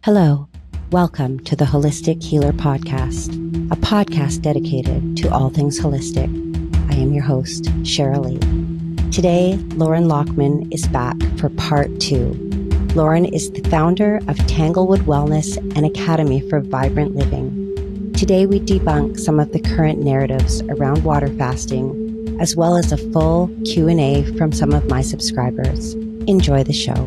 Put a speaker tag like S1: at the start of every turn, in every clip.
S1: Hello, welcome to the Holistic Healer Podcast, a podcast dedicated to all things holistic. I am your host, Cheryl Lee. Today, Loren Lockman is back for part 2. Loren is the founder of Tanglewood Wellness and Academy for Vibrant Living. Today, we debunk some of the current narratives around water fasting, as well as a full Q&A from some of my subscribers. Enjoy the show.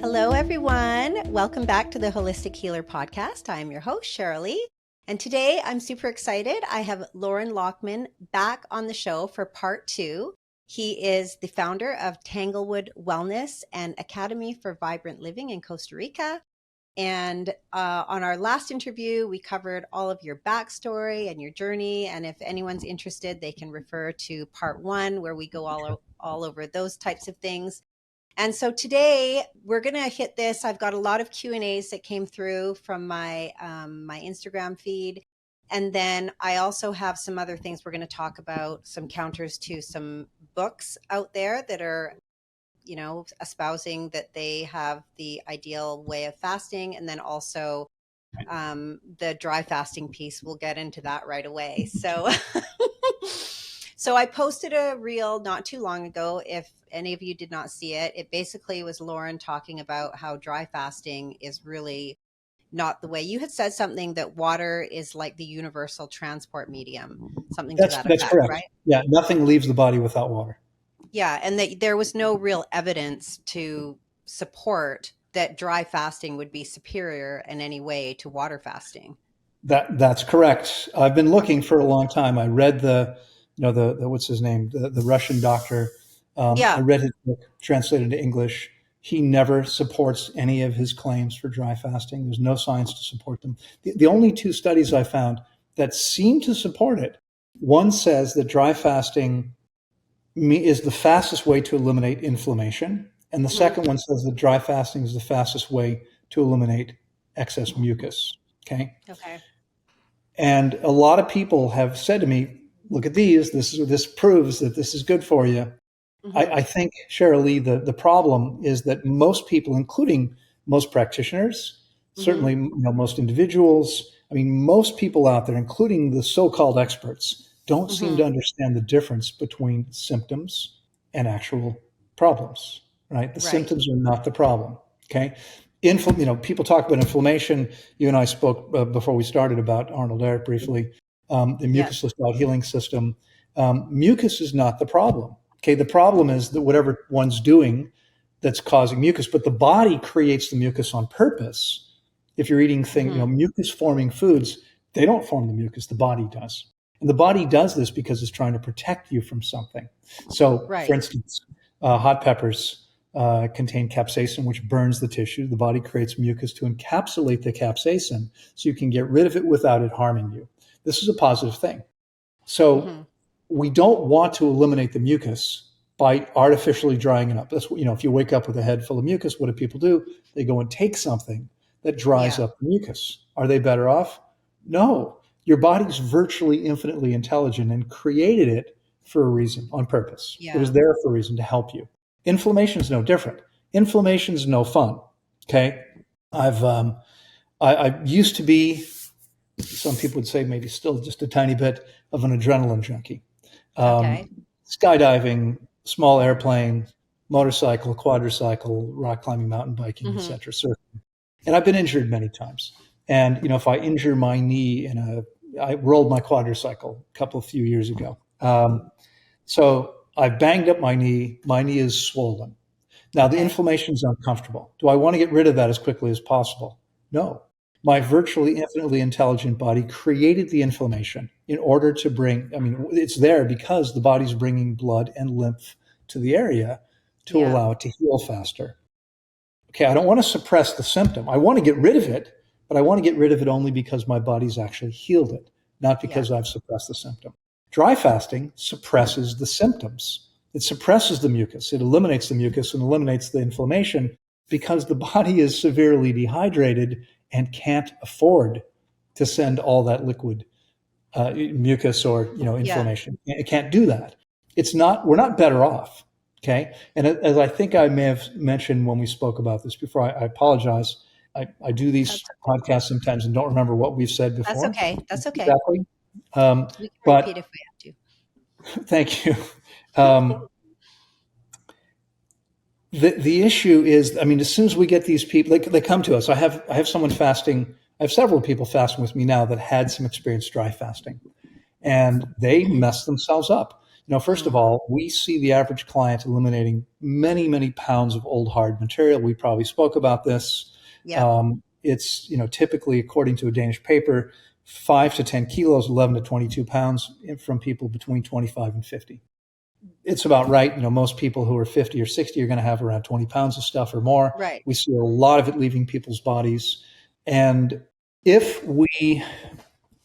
S1: Hello, everyone. Welcome back to the Holistic Healer Podcast. I'm your host, Cheryl Lee. And today I'm super excited. I have Loren Lockman back on the show for part 2. He is the founder of Tanglewood Wellness and Academy for Vibrant Living in Costa Rica. And on our last interview, we covered all of your backstory and your journey. And if anyone's interested, they can refer to part 1, where we go all over those types of things. And so today we're going to hit this. I've got a lot of Q&As that came through from my my Instagram feed. And then I also have some other things we're going to talk about, some counters to some books out there that are, you know, espousing that they have the ideal way of fasting. And then also the dry fasting piece. We'll get into that right away. So So I posted a reel not too long ago. If any of you did not see it, it basically was Loren talking about how dry fasting is really not the way. You had said something that water is like the universal transport medium, something to that effect,
S2: correct.
S1: Right?
S2: Yeah, nothing leaves the body without water.
S1: Yeah, and that there was no real evidence to support that dry fasting would be superior in any way to water fasting.
S2: That's correct. I've been looking for a long time. I read the what's his name, the Russian doctor. I read his book translated to English. He never supports any of his claims for dry fasting. There's no science to support them. The only 2 studies I found that seem to support it, one says that dry fasting is the fastest way to eliminate inflammation. And the second one says that dry fasting is the fastest way to eliminate excess mucus. Okay. And a lot of people have said to me, look at these. This proves that this is good for you. I think, Cheryl Lee, the problem is that most people, including most practitioners, certainly most individuals, most people out there, including the so-called experts, don't seem to understand the difference between symptoms and actual problems, right? The symptoms are not the problem, okay? People talk about inflammation. You and I spoke before we started about Arnold Ehret briefly, the mucusless bowel healing system. Mucus is not the problem. Okay, the problem is that whatever one's doing that's causing mucus, but the body creates the mucus on purpose. If you're eating mucus-forming foods, they don't form the mucus, the body does. And the body does this because it's trying to protect you from something. So, for instance, hot peppers contain capsaicin, which burns the tissue. The body creates mucus to encapsulate the capsaicin so you can get rid of it without it harming you. This is a positive thing. So we don't want to eliminate the mucus by artificially drying it up. That's if you wake up with a head full of mucus, what do people do? They go and take something that dries up the mucus. Are they better off? No. Your body's virtually infinitely intelligent and created it for a reason, on purpose. It was there for a reason, to help you. Inflammation is no different. Inflammation is no fun. Okay. I used to be, some people would say maybe still just a tiny bit of an adrenaline junkie. Skydiving, small airplane, motorcycle, quadricycle, rock climbing, mountain biking, etc. Surfing. And I've been injured many times. And if I injure my knee I rolled my quadricycle a few years ago. So I banged up my knee. My knee is swollen. Now the inflammation is uncomfortable. Do I want to get rid of that as quickly as possible? No. My virtually infinitely intelligent body created the inflammation in order to it's there because the body's bringing blood and lymph to the area to allow it to heal faster. Okay, I don't want to suppress the symptom. I want to get rid of it, but I want to get rid of it only because my body's actually healed it, not because I've suppressed the symptom. Dry fasting suppresses the symptoms. It suppresses the mucus. It eliminates the mucus and eliminates the inflammation because the body is severely dehydrated and can't afford to send all that liquid mucus or inflammation. It can't do that. We're not better off. Okay. And as I think I may have mentioned when we spoke about this before, I apologize. I do these podcasts sometimes and don't remember what we've said before.
S1: That's okay. That's okay.
S2: Exactly.
S1: We can repeat if we have
S2: to. Thank you. The issue is, I mean, as soon as we get these people, they come to us. I have someone fasting. I have several people fasting with me now that had some experience dry fasting, and they mess themselves up. First of all, we see the average client eliminating many, many pounds of old hard material. We probably spoke about this.
S1: Yeah.
S2: It's, typically, according to a Danish paper, 5 to 10 kilos, 11 to 22 pounds from people between 25 and 50. It's about right. Most people who are 50 or 60 are going to have around 20 pounds of stuff or more.
S1: Right.
S2: We see a lot of it leaving people's bodies. And if we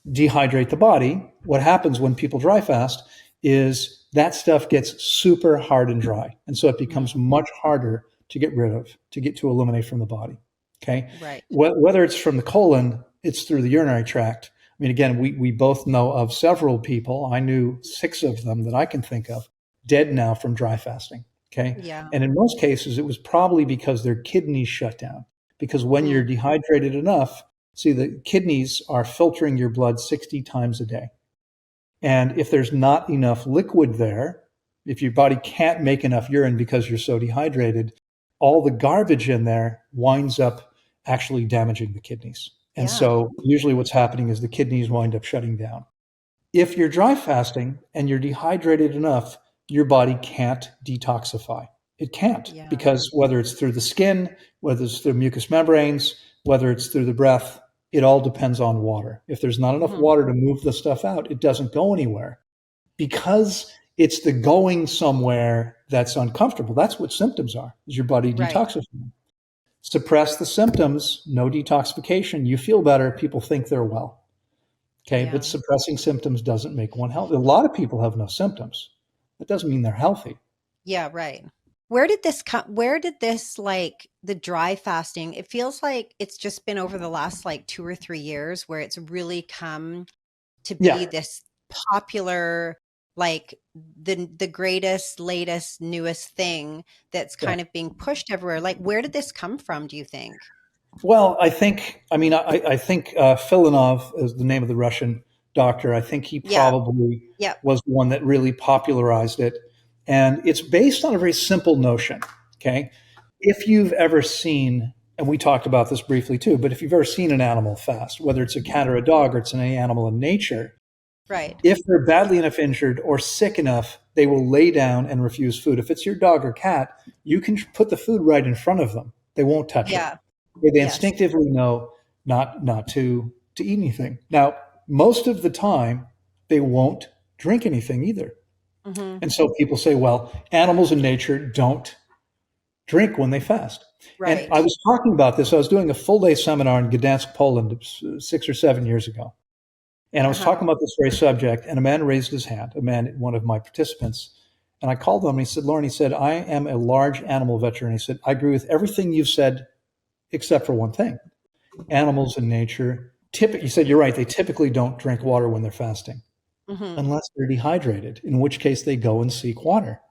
S2: dehydrate the body, what happens when people dry fast is that stuff gets super hard and dry. And so it becomes much harder to get rid of, to eliminate from the body. Okay.
S1: Right.
S2: Whether it's from the colon, it's through the urinary tract. I mean, again, we both know of several people. I knew 6 of them that I can think of dead now from dry fasting. Okay.
S1: Yeah.
S2: And in most cases, it was probably because their kidneys shut down. Because when you're dehydrated enough, see, the kidneys are filtering your blood 60 times a day. And if there's not enough liquid there, if your body can't make enough urine because you're so dehydrated, all the garbage in there winds up actually damaging the kidneys. And so usually what's happening is the kidneys wind up shutting down. If you're dry fasting and you're dehydrated enough, your body can't detoxify. It can't, because whether it's through the skin, whether it's through mucous membranes, whether it's through the breath, it all depends on water. If there's not enough water to move the stuff out, it doesn't go anywhere, because it's the going somewhere that's uncomfortable. That's what symptoms are, is your body detoxifying. Suppress the symptoms, no detoxification. You feel better, people think they're well. Okay, but suppressing symptoms doesn't make one healthy. A lot of people have no symptoms. That doesn't mean they're healthy.
S1: Yeah, right. Where did this like the dry fasting, it feels like it's just been over the last like 2 or 3 years where it's really come to be this popular, like the greatest, latest, newest thing that's kind of being pushed everywhere. Like, where did this come from, do you think?
S2: Well, I think Filanov is the name of the Russian doctor. I think he probably was the one that really popularized it. And it's based on a very simple notion, okay? If you've ever seen, and we talked about this briefly too, but if you've ever seen an animal fast, whether it's a cat or a dog or it's an animal in nature, if they're badly enough injured or sick enough, they will lay down and refuse food. If it's your dog or cat, you can put the food right in front of them. They won't touch it. They instinctively know not to eat anything. Now, most of the time, they won't drink anything either. And so people say, well, animals in nature don't drink when they fast. And I was talking about this. I was doing a full-day seminar in Gdansk, Poland 6 or 7 years ago. And I was talking about this very subject, and a man raised his hand, one of my participants. And I called him, and he said, Loren, he said, I am a large animal veteran. He said, I agree with everything you've said except for one thing. Animals in nature, he said, you're right, they typically don't drink water when they're fasting. Unless they're dehydrated, in which case they go and seek water.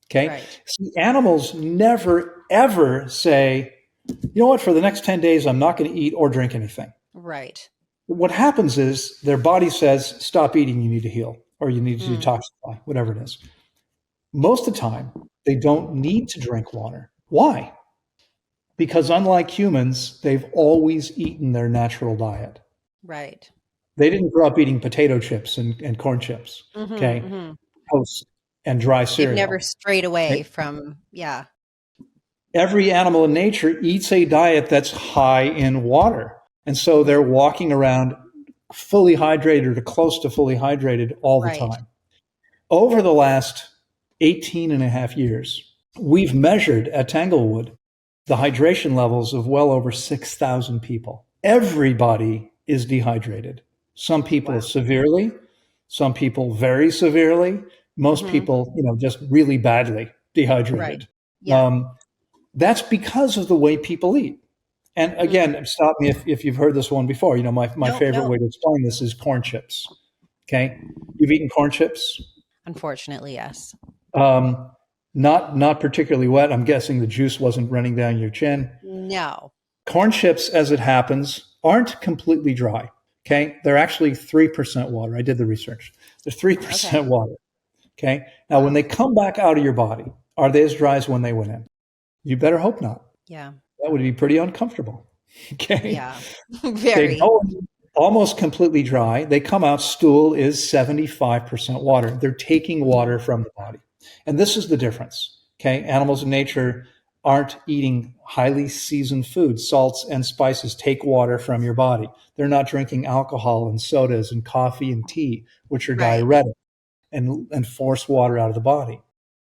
S2: Okay. See, animals never, ever say, you know what, for the next 10 days, I'm not going to eat or drink anything.
S1: Right.
S2: What happens is their body says, stop eating, you need to heal, or you need to detoxify, whatever it is. Most of the time, they don't need to drink water. Why? Because unlike humans, they've always eaten their natural diet.
S1: Right.
S2: They didn't grow up eating potato chips and corn chips, toast and dry cereal.
S1: They've never strayed away from,
S2: Every animal in nature eats a diet that's high in water. And so they're walking around fully hydrated or close to fully hydrated all the time. Over the last 18 and a half years, we've measured at Tanglewood the hydration levels of well over 6,000 people. Everybody is dehydrated. Some people severely, some people very severely, most people, just really badly dehydrated. That's because of the way people eat. And again, stop me if you've heard this one before. My favorite way to explain this is corn chips. Okay. You've eaten corn chips?
S1: Unfortunately, yes.
S2: Not particularly wet. I'm guessing the juice wasn't running down your chin.
S1: No.
S2: Corn chips, as it happens, aren't completely dry. Okay. They're actually 3% water. I did the research. They're 3% water. Okay. Now, when they come back out of your body, are they as dry as when they went in? You better hope not.
S1: Yeah.
S2: That would be pretty uncomfortable. Okay.
S1: Yeah. Very.
S2: They go almost completely dry. They come out, stool is 75% water. They're taking water from the body. And this is the difference. Okay. Animals in nature aren't eating highly seasoned foods. Salts and spices take water from your body. They're not drinking alcohol and sodas and coffee and tea, which are diuretic and force water out of the body.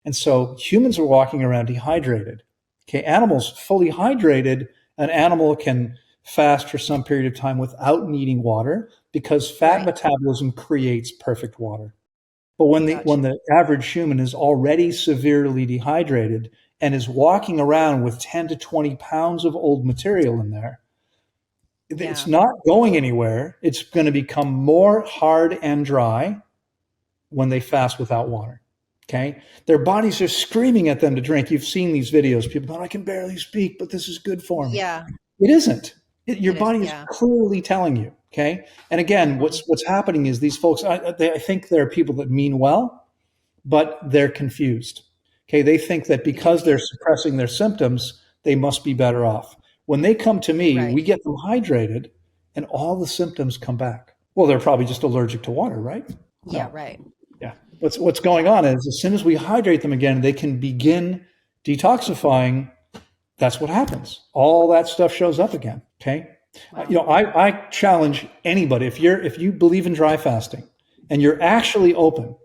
S2: And so humans are walking around dehydrated. Okay. Animals fully hydrated, an animal can fast for some period of time without needing water because fat metabolism creates perfect water. But when the average human is already severely dehydrated and is walking around with 10 to 20 pounds of old material in there, it's not going anywhere. It's going to become more hard and dry when they fast without water. Okay. Their bodies are screaming at them to drink. You've seen these videos. People go, I can barely speak, but this is good for me.
S1: Yeah.
S2: It isn't. Your body is clearly telling you. Okay. And again, what's happening is these folks, I think there are people that mean well, but they're confused. Okay. They think that because they're suppressing their symptoms, they must be better off. When they come to me, we get them hydrated and all the symptoms come back. Well, they're probably just allergic to water, right?
S1: Yeah. Right.
S2: Yeah. What's going on is as soon as we hydrate them again, they can begin detoxifying. That's what happens. All that stuff shows up again. Okay. Wow. I challenge anybody. If you believe in dry fasting and you're actually open,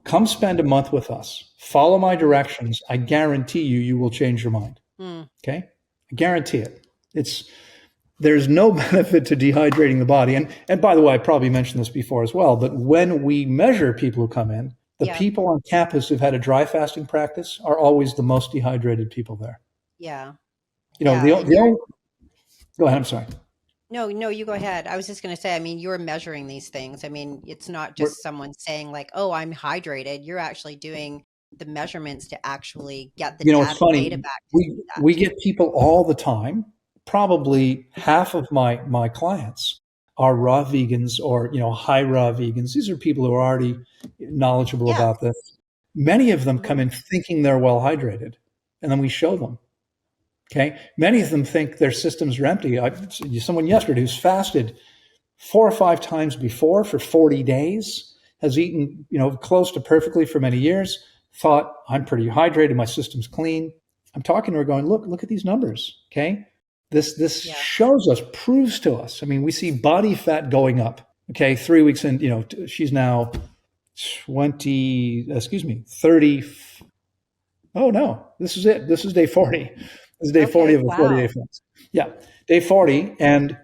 S2: come spend a month with us. Follow my directions. I guarantee you will change your mind. Okay. I guarantee it. There's no benefit to dehydrating the body. And by the way, I probably mentioned this before as well, but when we measure people who come in, the people on campus who've had a dry fasting practice are always the most dehydrated people there.
S1: Yeah.
S2: The only, go ahead. I'm sorry.
S1: No, you go ahead. I was just going to say, I mean, you're measuring these things. I mean, it's not just someone saying like, oh, I'm hydrated. You're actually doing the measurements to actually get the
S2: it's funny.
S1: data back.
S2: We get people all the time. Probably half of my clients are raw vegans or, high raw vegans. These are people who are already knowledgeable about this. Many of them come in thinking they're well hydrated, and then we show them. Okay. Many of them think their systems are empty. Someone yesterday who's fasted 4 or 5 times before for 40 days, has eaten, close to perfectly for many years, thought I'm pretty hydrated. My system's clean. I'm talking to her going, look at these numbers. Okay. This shows us, proves to us. I mean, we see body fat going up. Okay. 3 weeks in, she's now 30. Oh no, this is it. This is day 40. This is day 40 of a 40-day fast. Yeah. Day 40 and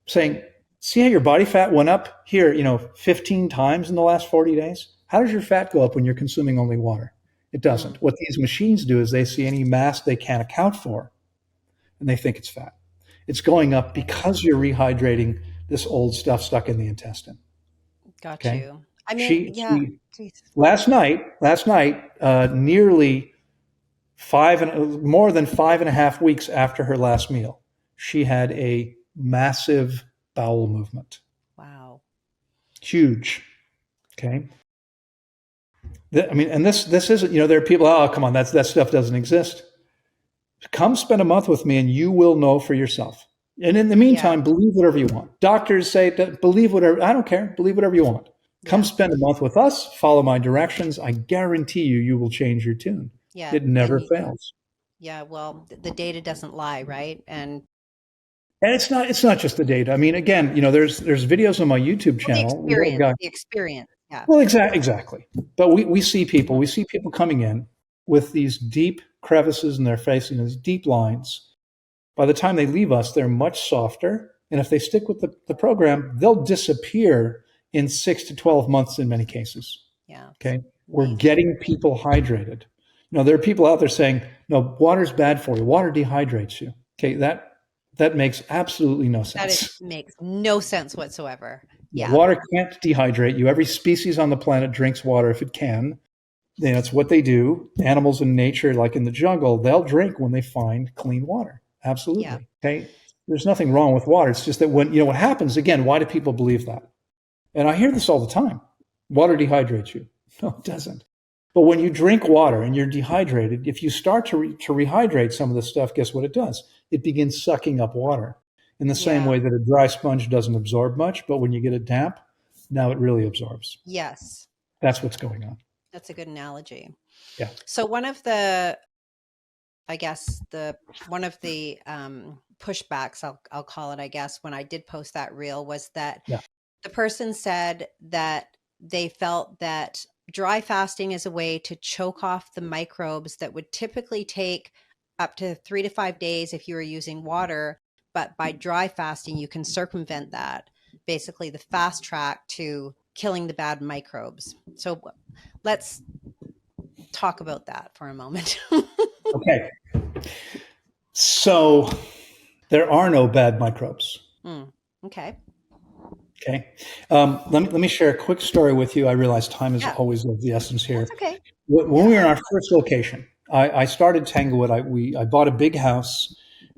S2: saying, see how your body fat went up here, 15 times in the last 40 days? How does your fat go up when you're consuming only water? It doesn't. What these machines do is they see any mass they can't account for and they think it's fat. It's going up because you're rehydrating this old stuff stuck in the intestine.
S1: Got you. I mean,
S2: last night, nearly more than 5.5 weeks after her last meal, she had a massive bowel movement.
S1: Wow.
S2: Huge. Okay. And this isn't, there are people, oh, come on, that stuff doesn't exist. Come spend a month with me and you will know for yourself. And in the meantime, believe whatever you want. Doctors say, believe whatever, I don't care, believe whatever you want. Come spend a month with us, follow my directions. I guarantee you will change your tune. Yeah. It never fails.
S1: Yeah. Well, the data doesn't lie, right? And
S2: it's not just the data. I mean, again, there's videos on my YouTube channel.
S1: The experience. Yeah.
S2: Well, exactly. But we see people coming in with these deep crevices in their face and these deep lines. By the time they leave us, they're much softer. And if they stick with the program, they'll disappear in 6 to 12 months in many cases.
S1: Yeah.
S2: Okay. We're getting people hydrated. There are people out there saying, no, water's bad for you. Water dehydrates you. Okay. That makes absolutely no sense.
S1: That makes no sense whatsoever. Yeah.
S2: Water can't dehydrate you. Every species on the planet drinks water if it can. That's what they do. Animals in nature, like in the jungle, they'll drink when they find clean water. Absolutely. Yeah. Okay. There's nothing wrong with water. It's just that when, what happens, again, why do people believe that? And I hear this all the time. Water dehydrates you. No, it doesn't. But when you drink water and you're dehydrated, if you start to rehydrate some of the stuff, guess what it does? It begins sucking up water in the same way that a dry sponge doesn't absorb much. But when you get it damp, now it really absorbs.
S1: Yes.
S2: That's what's going on.
S1: That's a good analogy.
S2: Yeah.
S1: So one of the pushbacks, I'll call it, I guess, when I did post that reel was that the person said that they felt that dry fasting is a way to choke off the microbes that would typically take up to 3 to 5 days if you were using water. But by dry fasting, you can circumvent that, basically the fast track to killing the bad microbes. So let's talk about that for a moment.
S2: Okay. So there are no bad microbes.
S1: Okay.
S2: Okay. Let me share a quick story with you. I realize time is always of the essence here.
S1: That's okay.
S2: When we were in our first location, I started Tanglewood. I bought a big house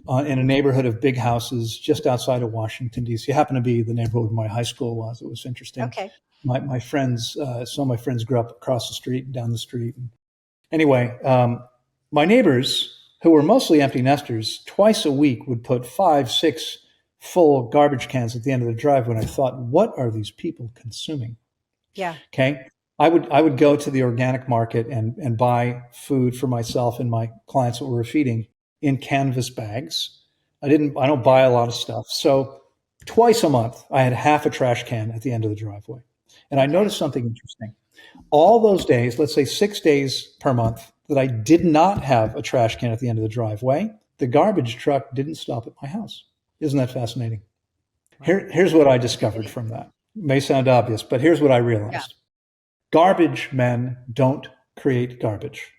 S2: in a neighborhood of big houses just outside of Washington, D.C. It happened to be the neighborhood where my high school was. It was interesting.
S1: Okay.
S2: My friends, some of my friends grew up across the street and down the street. Anyway, my neighbors, who were mostly empty nesters, twice a week would put 5, 6 full garbage cans at the end of the driveway. And I thought, what are these people consuming?
S1: Yeah.
S2: Okay. I would go to the organic market and buy food for myself and my clients that we were feeding in canvas bags. I don't buy a lot of stuff. So twice a month, I had half a trash can at the end of the driveway. And I noticed something interesting. All those days, let's say 6 days per month, that I did not have a trash can at the end of the driveway, the garbage truck didn't stop at my house. Isn't that fascinating? Here's what I discovered from that. It may sound obvious, but here's what I realized. Yeah. Garbage men don't create garbage.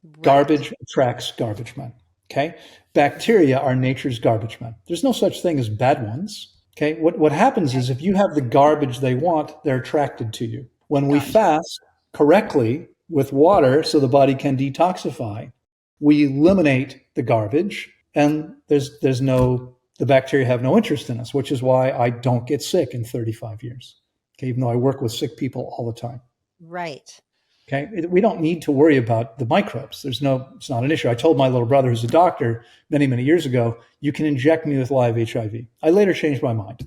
S2: Right. Garbage attracts garbage men. Okay? Bacteria are nature's garbage men. There's no such thing as bad ones. Okay? What happens is if you have the garbage they want, they're attracted to you. When we fast correctly with water so the body can detoxify, we eliminate the garbage and the bacteria have no interest in us, which is why I don't get sick in 35 years. Okay, even though I work with sick people all the time.
S1: Right.
S2: Okay, we don't need to worry about the microbes. It's not an issue. I told my little brother, who's a doctor, many, many years ago, you can inject me with live HIV. I later changed my mind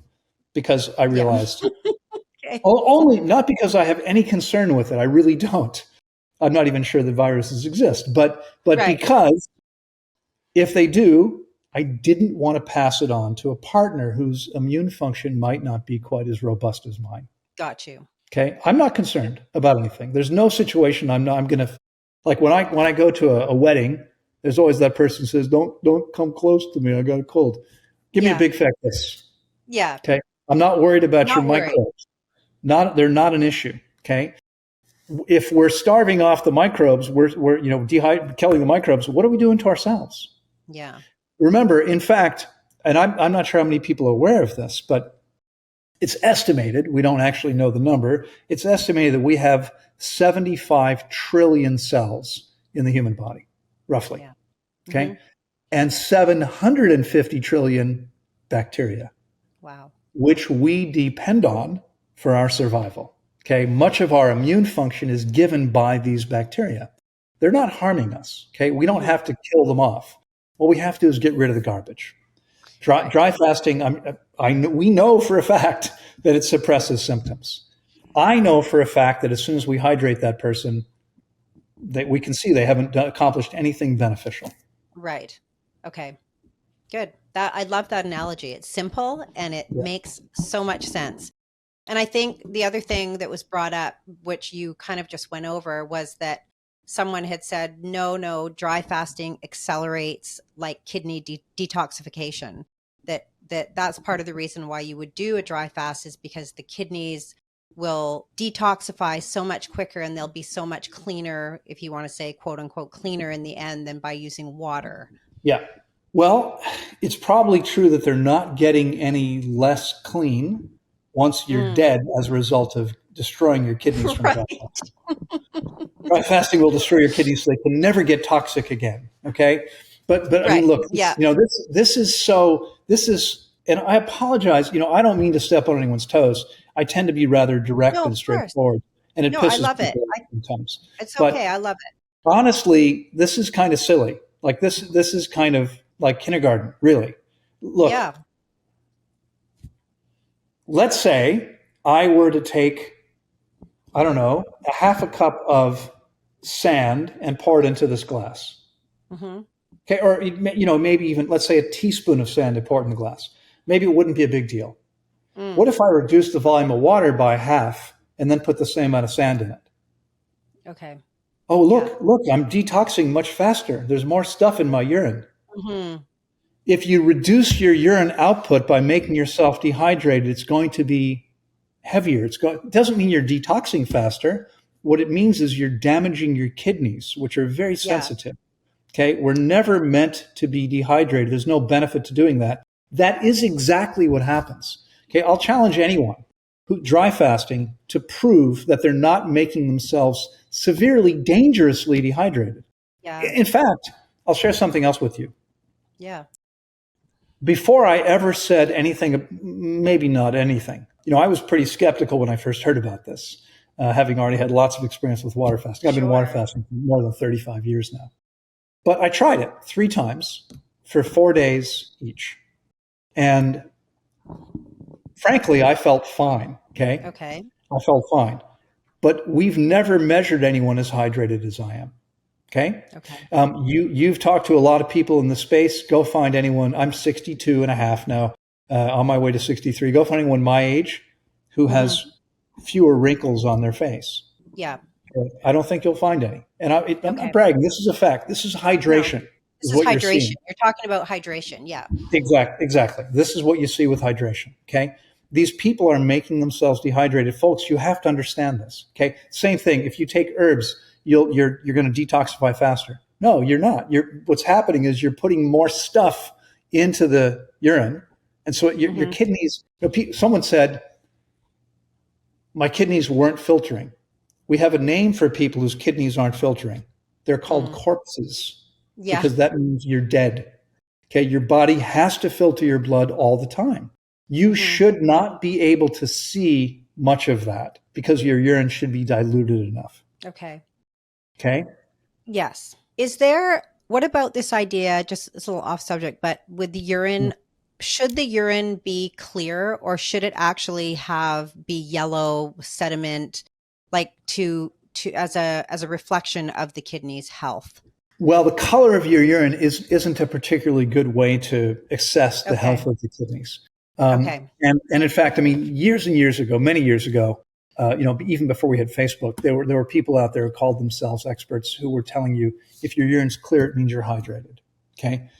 S2: because I realized, only not because I have any concern with it. I really don't. I'm not even sure that viruses exist, but because if they do, I didn't want to pass it on to a partner whose immune function might not be quite as robust as mine.
S1: Got you.
S2: Okay. I'm not concerned about anything. There's no situation I'm going to, like when I go to a wedding, there's always that person who says, don't come close to me. I got a cold. Give me a big fat kiss. Yeah. Okay. I'm not worried about your microbes. They're not an issue. Okay. If we're starving off the microbes, we're killing the microbes. What are we doing to ourselves?
S1: Yeah.
S2: Remember, in fact, and I'm not sure how many people are aware of this, but it's estimated, we don't actually know the number, it's estimated that we have 75 trillion cells in the human body, roughly. Yeah. Okay? Mm-hmm. And 750 trillion bacteria. Wow. Which we depend on for our survival. Okay? Much of our immune function is given by these bacteria. They're not harming us. Okay? We don't have to kill them off. What we have to do is get rid of the garbage. Dry fasting, we know for a fact that it suppresses symptoms. I know for a fact that as soon as we hydrate that person, that we can see they haven't accomplished anything beneficial.
S1: Right. Okay. Good. I love that analogy. It's simple and it makes so much sense. And I think the other thing that was brought up, which you kind of just went over, was that someone had said, no, dry fasting accelerates like kidney detoxification. That's part of the reason why you would do a dry fast is because the kidneys will detoxify so much quicker and they'll be so much cleaner, if you want to say, quote unquote, cleaner in the end than by using water.
S2: Yeah. Well, it's probably true that they're not getting any less clean once you're dead as a result of destroying your kidneys from dry fasting. Dry fasting will destroy your kidneys so they can never get toxic again. Okay. But I mean, look, this is, and I apologize. I don't mean to step on anyone's toes. I tend to be rather direct and straightforward, and it pisses
S1: I love
S2: people
S1: it.
S2: off sometimes.
S1: It's okay. I love it.
S2: Honestly, this is kind of silly. Like this is kind of like kindergarten, really. Look, let's say I were to take, I don't know, a half a cup of sand and pour it into this glass.
S1: Mm-hmm.
S2: Okay, or maybe even, let's say, a teaspoon of sand and pour it in the glass. Maybe it wouldn't be a big deal. What if I reduced the volume of water by half and then put the same amount of sand in it?
S1: Okay.
S2: Oh, look, I'm detoxing much faster. There's more stuff in my urine.
S1: Mm-hmm.
S2: If you reduce your urine output by making yourself dehydrated, it's going to be heavier. It doesn't mean you're detoxing faster. What it means is you're damaging your kidneys, which are very sensitive. Okay, we're never meant to be dehydrated. There's no benefit to doing that. That is exactly what happens. Okay, I'll challenge anyone who dry fasting to prove that they're not making themselves severely, dangerously dehydrated.
S1: Yeah.
S2: In fact, I'll share something else with you.
S1: Yeah.
S2: Before I ever said anything, maybe not anything, I was pretty skeptical when I first heard about this, having already had lots of experience with water fasting. I've been water fasting for more than 35 years now. But I tried it 3 times for 4 days each. And frankly, I felt fine. Okay. I felt fine. But we've never measured anyone as hydrated as I am. Okay. You've talked to a lot of people in the space. Go find anyone. I'm 62 and a half now, on my way to 63. Go find anyone my age who has fewer wrinkles on their face.
S1: Yeah.
S2: I don't think you'll find any. And I'm not bragging. This is a fact. This is hydration.
S1: No, this is hydration. You're talking about hydration. Yeah.
S2: Exactly. This is what you see with hydration. Okay. These people are making themselves dehydrated. Folks, you have to understand this. Okay. Same thing. If you take herbs, you're going to detoxify faster. No, you're not. What's happening is you're putting more stuff into the urine. And so your kidneys, someone said, my kidneys weren't filtering. We have a name for people whose kidneys aren't filtering. They're called corpses because that means you're dead. Okay, your body has to filter your blood all the time. You should not be able to see much of that because your urine should be diluted enough.
S1: Okay.
S2: Yes.
S1: What about this idea, just it's a little off subject, but with the urine, should the urine be clear or should it actually be yellow sediment, like as a reflection of the kidney's health?
S2: Well, the color of your urine isn't a particularly good way to assess the health of the kidneys. And in fact, I mean, years and years ago, many years ago, even before we had Facebook, there were people out there who called themselves experts who were telling you if your urine's clear, it means you're hydrated. Okay,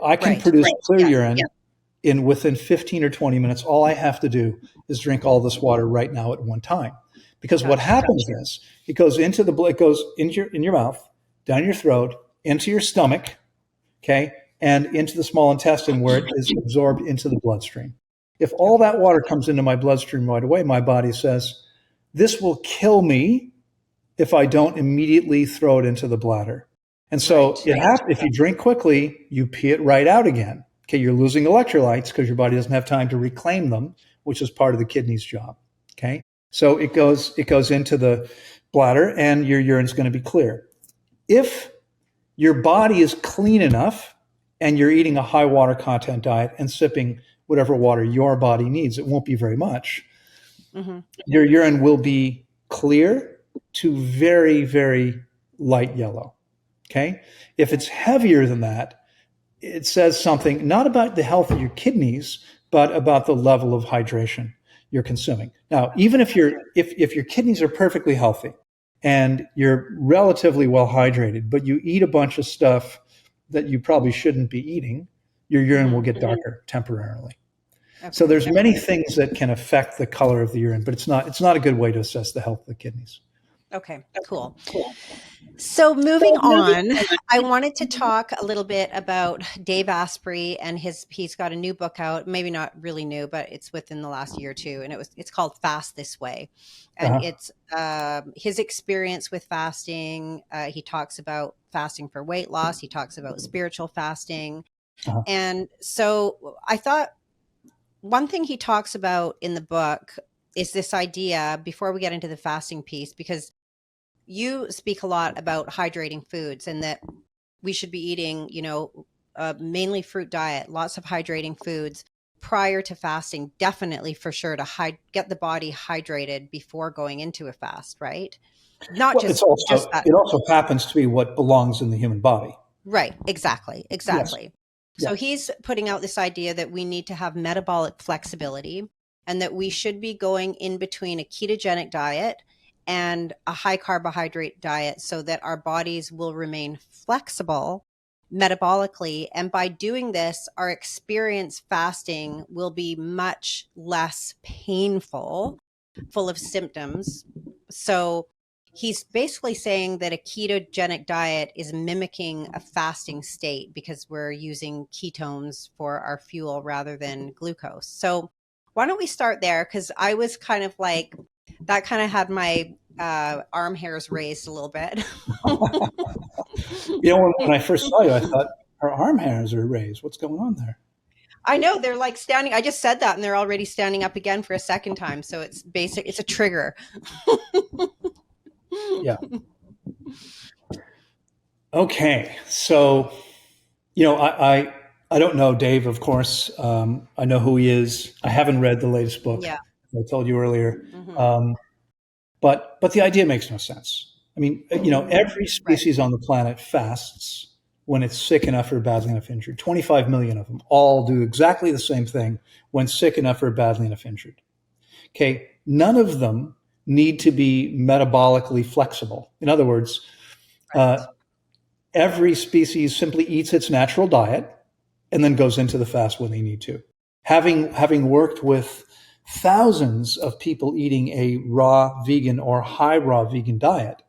S2: I can produce clear urine within 15 or 20 minutes. All I have to do is drink all this water right now at one time. Because what happens is it goes into in your mouth, down your throat, into your stomach, okay, and into the small intestine where it is absorbed into the bloodstream. If all that water comes into my bloodstream right away, my body says, this will kill me if I don't immediately throw it into the bladder. And so if you drink quickly, you pee it right out again. Okay, you're losing electrolytes because your body doesn't have time to reclaim them, which is part of the kidney's job. Okay. So it goes into the bladder and your urine's going to be clear. If your body is clean enough and you're eating a high water content diet and sipping whatever water your body needs, it won't be very much. Your urine will be clear to very, very light yellow. Okay. If it's heavier than that, it says something not about the health of your kidneys, but about the level of hydration you're consuming. Now, even if your kidneys are perfectly healthy and you're relatively well hydrated, but you eat a bunch of stuff that you probably shouldn't be eating, your urine will get darker temporarily. So there's many things that can affect the color of the urine, but it's not a good way to assess the health of the kidneys.
S1: Okay, cool. So moving on, I wanted to talk a little bit about Dave Asprey and he's got a new book out, maybe not really new, but it's within the last year or two. And it's called Fast This Way. And it's his experience with fasting. He talks about fasting for weight loss. He talks about spiritual fasting. And so I thought one thing he talks about in the book is this idea, before we get into the fasting piece, because you speak a lot about hydrating foods and that we should be eating, mainly fruit diet, lots of hydrating foods prior to fasting, definitely for sure to get the body hydrated before going into a fast, right? Not
S2: well,
S1: just that.
S2: It also happens to be what belongs in the human body.
S1: Right. Exactly.
S2: Yes.
S1: So he's putting out this idea that we need to have metabolic flexibility and that we should be going in between a ketogenic diet and a high carbohydrate diet so that our bodies will remain flexible metabolically. And by doing this, our experience fasting will be much less painful, full of symptoms. So he's basically saying that a ketogenic diet is mimicking a fasting state because we're using ketones for our fuel rather than glucose. So why don't we start there? Because I was kind of like, that kind of had my arm hairs raised a little bit.
S2: When I first saw you, I thought, her arm hairs are raised. What's going on there?
S1: I know, they're like standing. I just said that and they're already standing up again for a second time. So it's a trigger.
S2: Yeah. Okay. So, I don't know Dave, of course. I know who he is. I haven't read the latest book.
S1: Yeah.
S2: I told you earlier. But the idea makes no sense. I mean, every species on the planet fasts when it's sick enough or badly enough injured. 25 million of them all do exactly the same thing when sick enough or badly enough injured. Okay. None of them need to be metabolically flexible. In other words, every species simply eats its natural diet and then goes into the fast when they need to. Having worked with thousands of people eating a raw vegan or high raw vegan diet,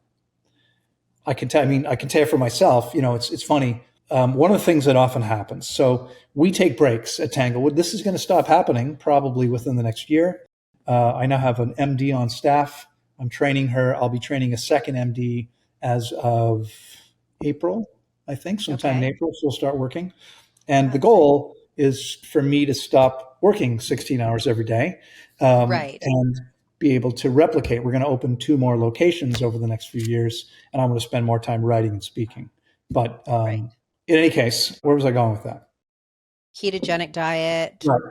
S2: I can tell you for myself, it's funny. One of the things that often happens, so we take breaks at Tanglewood. This is going to stop happening probably within the next year. I now have an MD on staff. I'm training her. I'll be training a second MD as of April, I think, sometime in April. So we'll start working. And the goal is for me to stop working 16 hours every day and be able to replicate. We're going to open 2 more locations over the next few years, and I'm going to spend more time writing and speaking. But in any case, where was I going with that?
S1: Ketogenic diet,
S2: right.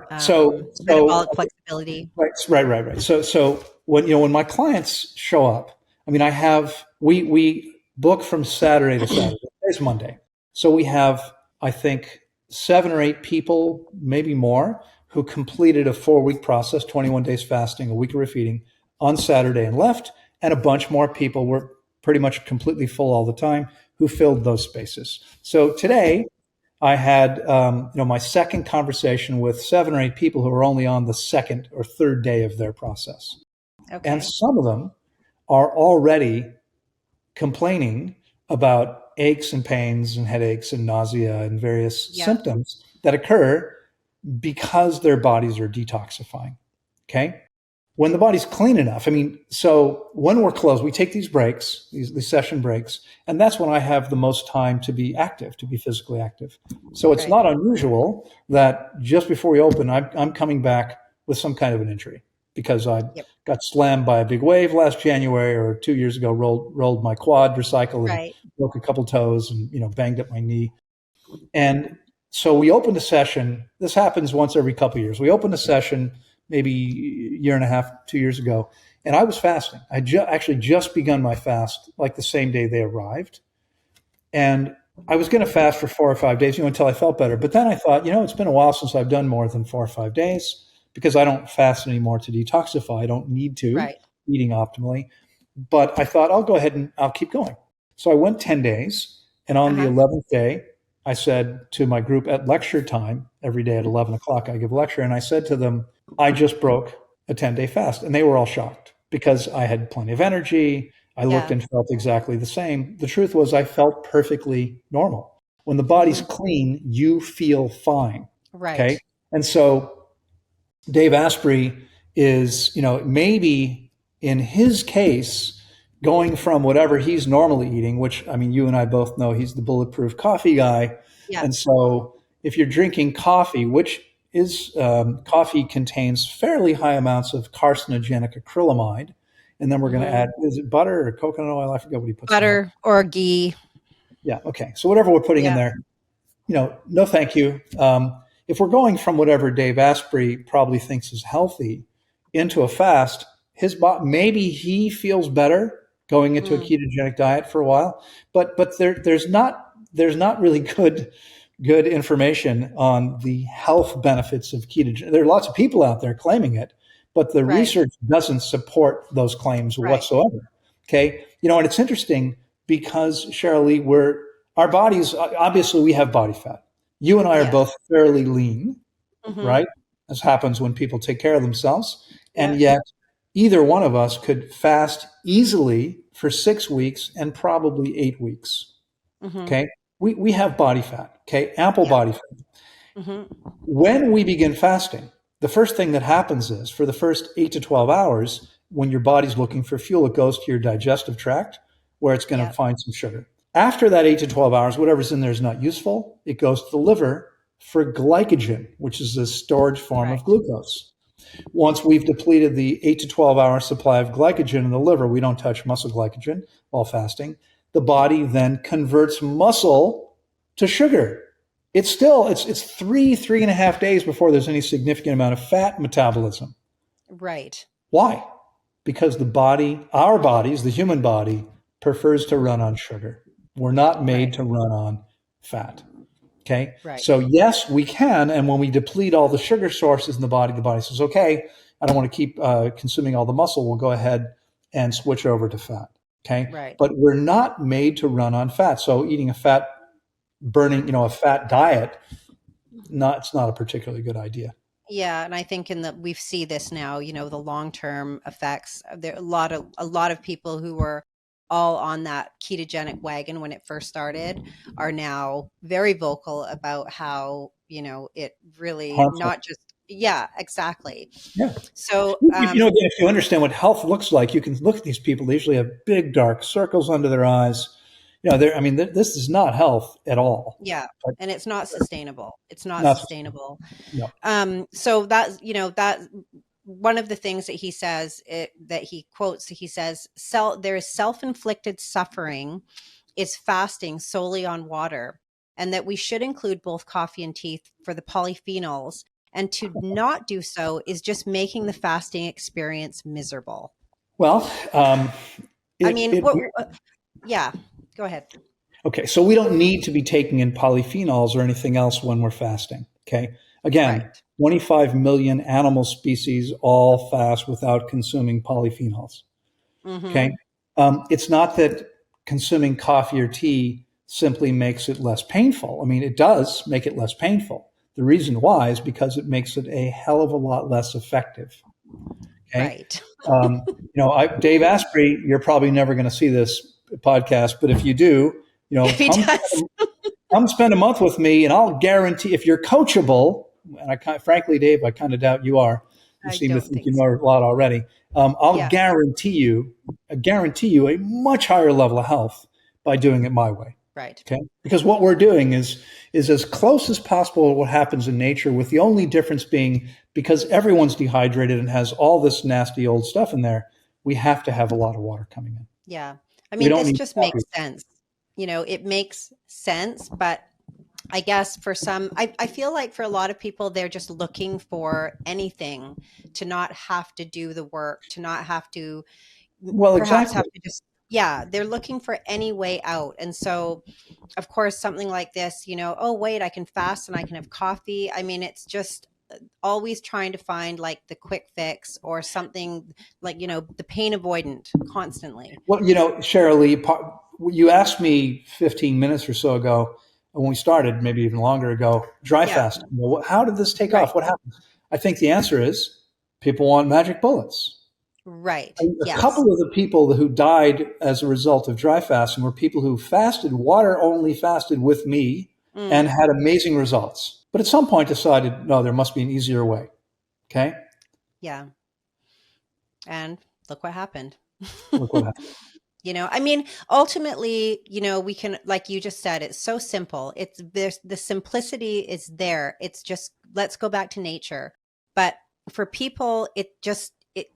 S1: metabolic flexibility.
S2: Right. So when my clients show up, I mean, we book from Saturday to Saturday. Today's Monday, so we have, I think, 7 or 8 people, maybe more, who completed a 4-week process, 21 days fasting, a week of refeeding on Saturday and left, and a bunch more people were pretty much completely full all the time who filled those spaces. So today I had my second conversation with 7 or 8 people who were only on the second or third day of their process. Okay. And some of them are already complaining about aches and pains and headaches and nausea and various symptoms that occur because their bodies are detoxifying. Okay. When the body's clean enough, so when we're closed, we take these breaks, these session breaks, and that's when I have the most time to be active, to be physically active. So it's not unusual that just before we open, I'm coming back with some kind of an injury because I got slammed by a big wave last January or 2 years ago, rolled my quadricycle and broke a couple toes and, banged up my knee. And so we opened a session. This happens once every couple of years. We opened a session maybe a year and a half, 2 years ago, and I was fasting. I actually just begun my fast like the same day they arrived. And I was going to fast for 4 or 5 days, until I felt better. But then I thought, it's been a while since I've done more than 4 or 5 days because I don't fast anymore to detoxify. I don't need to, eating optimally. But I thought I'll go ahead and I'll keep going. So I went 10 days. And on the 11th day, I said to my group at lecture time, every day at 11 o'clock, I give a lecture. And I said to them, I just broke a 10-day fast. And they were all shocked because I had plenty of energy. I looked and felt exactly the same. The truth was I felt perfectly normal. When the body's clean, you feel fine.
S1: Right.
S2: Okay. And so Dave Asprey is, maybe in his case, going from whatever he's normally eating, which, I mean, you and I both know he's the bulletproof coffee guy.
S1: Yeah.
S2: And so if you're drinking coffee, which is coffee contains fairly high amounts of carcinogenic acrylamide. And then we're going to add, is it butter or coconut oil? I forget what he puts in there.
S1: Butter or ghee.
S2: Yeah. Okay. So whatever we're putting in there, no, thank you. If we're going from whatever Dave Asprey probably thinks is healthy into a fast, his body, maybe he feels better going into a ketogenic diet for a while, but there's not really good information on the health benefits of ketogenic. There are lots of people out there claiming it, but the research doesn't support those claims whatsoever. Okay, and it's interesting because Cheryl Lee, our bodies, obviously we have body fat. You and I are both fairly lean, right? As happens when people take care of themselves. And yet either one of us could fast easily for 6 weeks and probably 8 weeks. Okay. We have body fat, okay? Ample body fat. When we begin fasting, the first thing that happens is for the first 8 to 12 hours, when your body's looking for fuel, it goes to your digestive tract where it's going to find some sugar. After that 8 to 12 hours, whatever's in there is not useful. It goes to the liver for glycogen, which is a storage form of glucose. Once we've depleted the 8 to 12 hour supply of glycogen in the liver, we don't touch muscle glycogen while fasting. The body then converts muscle to sugar. It's 3.5 days before there's any significant amount of fat metabolism.
S1: Right.
S2: Why? Because our bodies, the human body, prefers to run on sugar. We're not made to run on fat. Okay. Right. So yes, we can. And when we deplete all the sugar sources in the body says, okay, I don't want to keep consuming all the muscle. We'll go ahead and switch over to fat. Okay.
S1: Right.
S2: But we're not made to run on fat. So eating a fat diet, it's not a particularly good idea.
S1: Yeah, and I think we see this now, the long-term effects. There are a lot of people who were all on that ketogenic wagon when it first started are now very vocal about how, it really harmful. Not just, exactly.
S2: Yeah.
S1: So,
S2: again, if you understand what health looks like, you can look at these people. They usually have big, dark circles under their eyes. This is not health at all.
S1: Yeah. And it's not sustainable. It's not sustainable. No. So that one of the things that he says, that he quotes, he says, there is self-inflicted suffering is fasting solely on water, and that we should include both coffee and tea for the polyphenols, and to not do so is just making the fasting experience miserable.
S2: Well,
S1: go ahead.
S2: Okay, so we don't need to be taking in polyphenols or anything else when we're fasting. Okay, again, 25 million animal species all fast without consuming polyphenols. Okay, it's not that consuming coffee or tea simply makes it less painful. I mean, it does make it less painful. The reason why is because it makes it a hell of a lot less effective. Okay? Right. Dave Asprey, you're probably never going to see this podcast, but if you do, come spend a month with me, and I'll guarantee, if you're coachable, and frankly, Dave, I kind of doubt you are. You seem to think you know a lot already. I'll guarantee you a much higher level of health by doing it my way.
S1: Right.
S2: Okay. Because what we're doing is as close as possible to what happens in nature, with the only difference being because everyone's dehydrated and has all this nasty old stuff in there, we have to have a lot of water coming in.
S1: Yeah. I mean, this just makes sense. It makes sense, but I guess for some, I feel like for a lot of people, they're just looking for anything to not have to do the work, to not have to, have to just, they're looking for any way out. And so, of course, something like this, oh, wait, I can fast and I can have coffee. I mean, it's just always trying to find like the quick fix or something like, the pain avoidant constantly.
S2: Well, Cheryl Lee, you asked me 15 minutes or so ago when we started, maybe even longer ago, dry fasting. How did this take off? What happened? I think the answer is people want magic bullets.
S1: Right.
S2: A
S1: Yes.
S2: couple of the people who died as a result of dry fasting were people who fasted, water only fasted with me, and had amazing results. But at some point decided, no, there must be an easier way. Okay.
S1: Yeah. And look what happened.
S2: Look what happened.
S1: I mean, ultimately, we can, like you just said, it's so simple. There's the simplicity is there. It's just, let's go back to nature. But for people,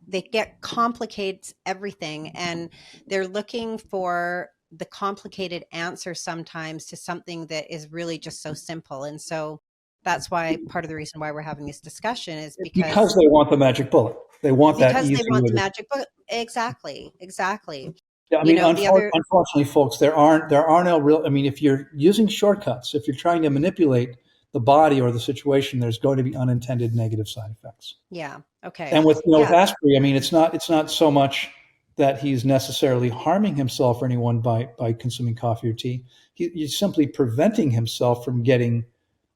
S1: they get complicates everything, and they're looking for the complicated answer sometimes to something that is really just so simple. And so that's why part of the reason why we're having this discussion is
S2: Because they want the magic bullet. They want that
S1: because they
S2: easy
S1: want
S2: way
S1: the
S2: to.
S1: magic book. Exactly. Exactly.
S2: Yeah, I mean,
S1: The other,
S2: unfortunately, folks, there are no real. I mean, if you're using shortcuts, if you're trying to manipulate the body or the situation, there's going to be unintended negative side effects.
S1: yeah. Okay.
S2: And with
S1: Yeah.
S2: Asprey, I mean, it's not so much that he's necessarily harming himself or anyone by consuming coffee or tea. He's simply preventing himself from getting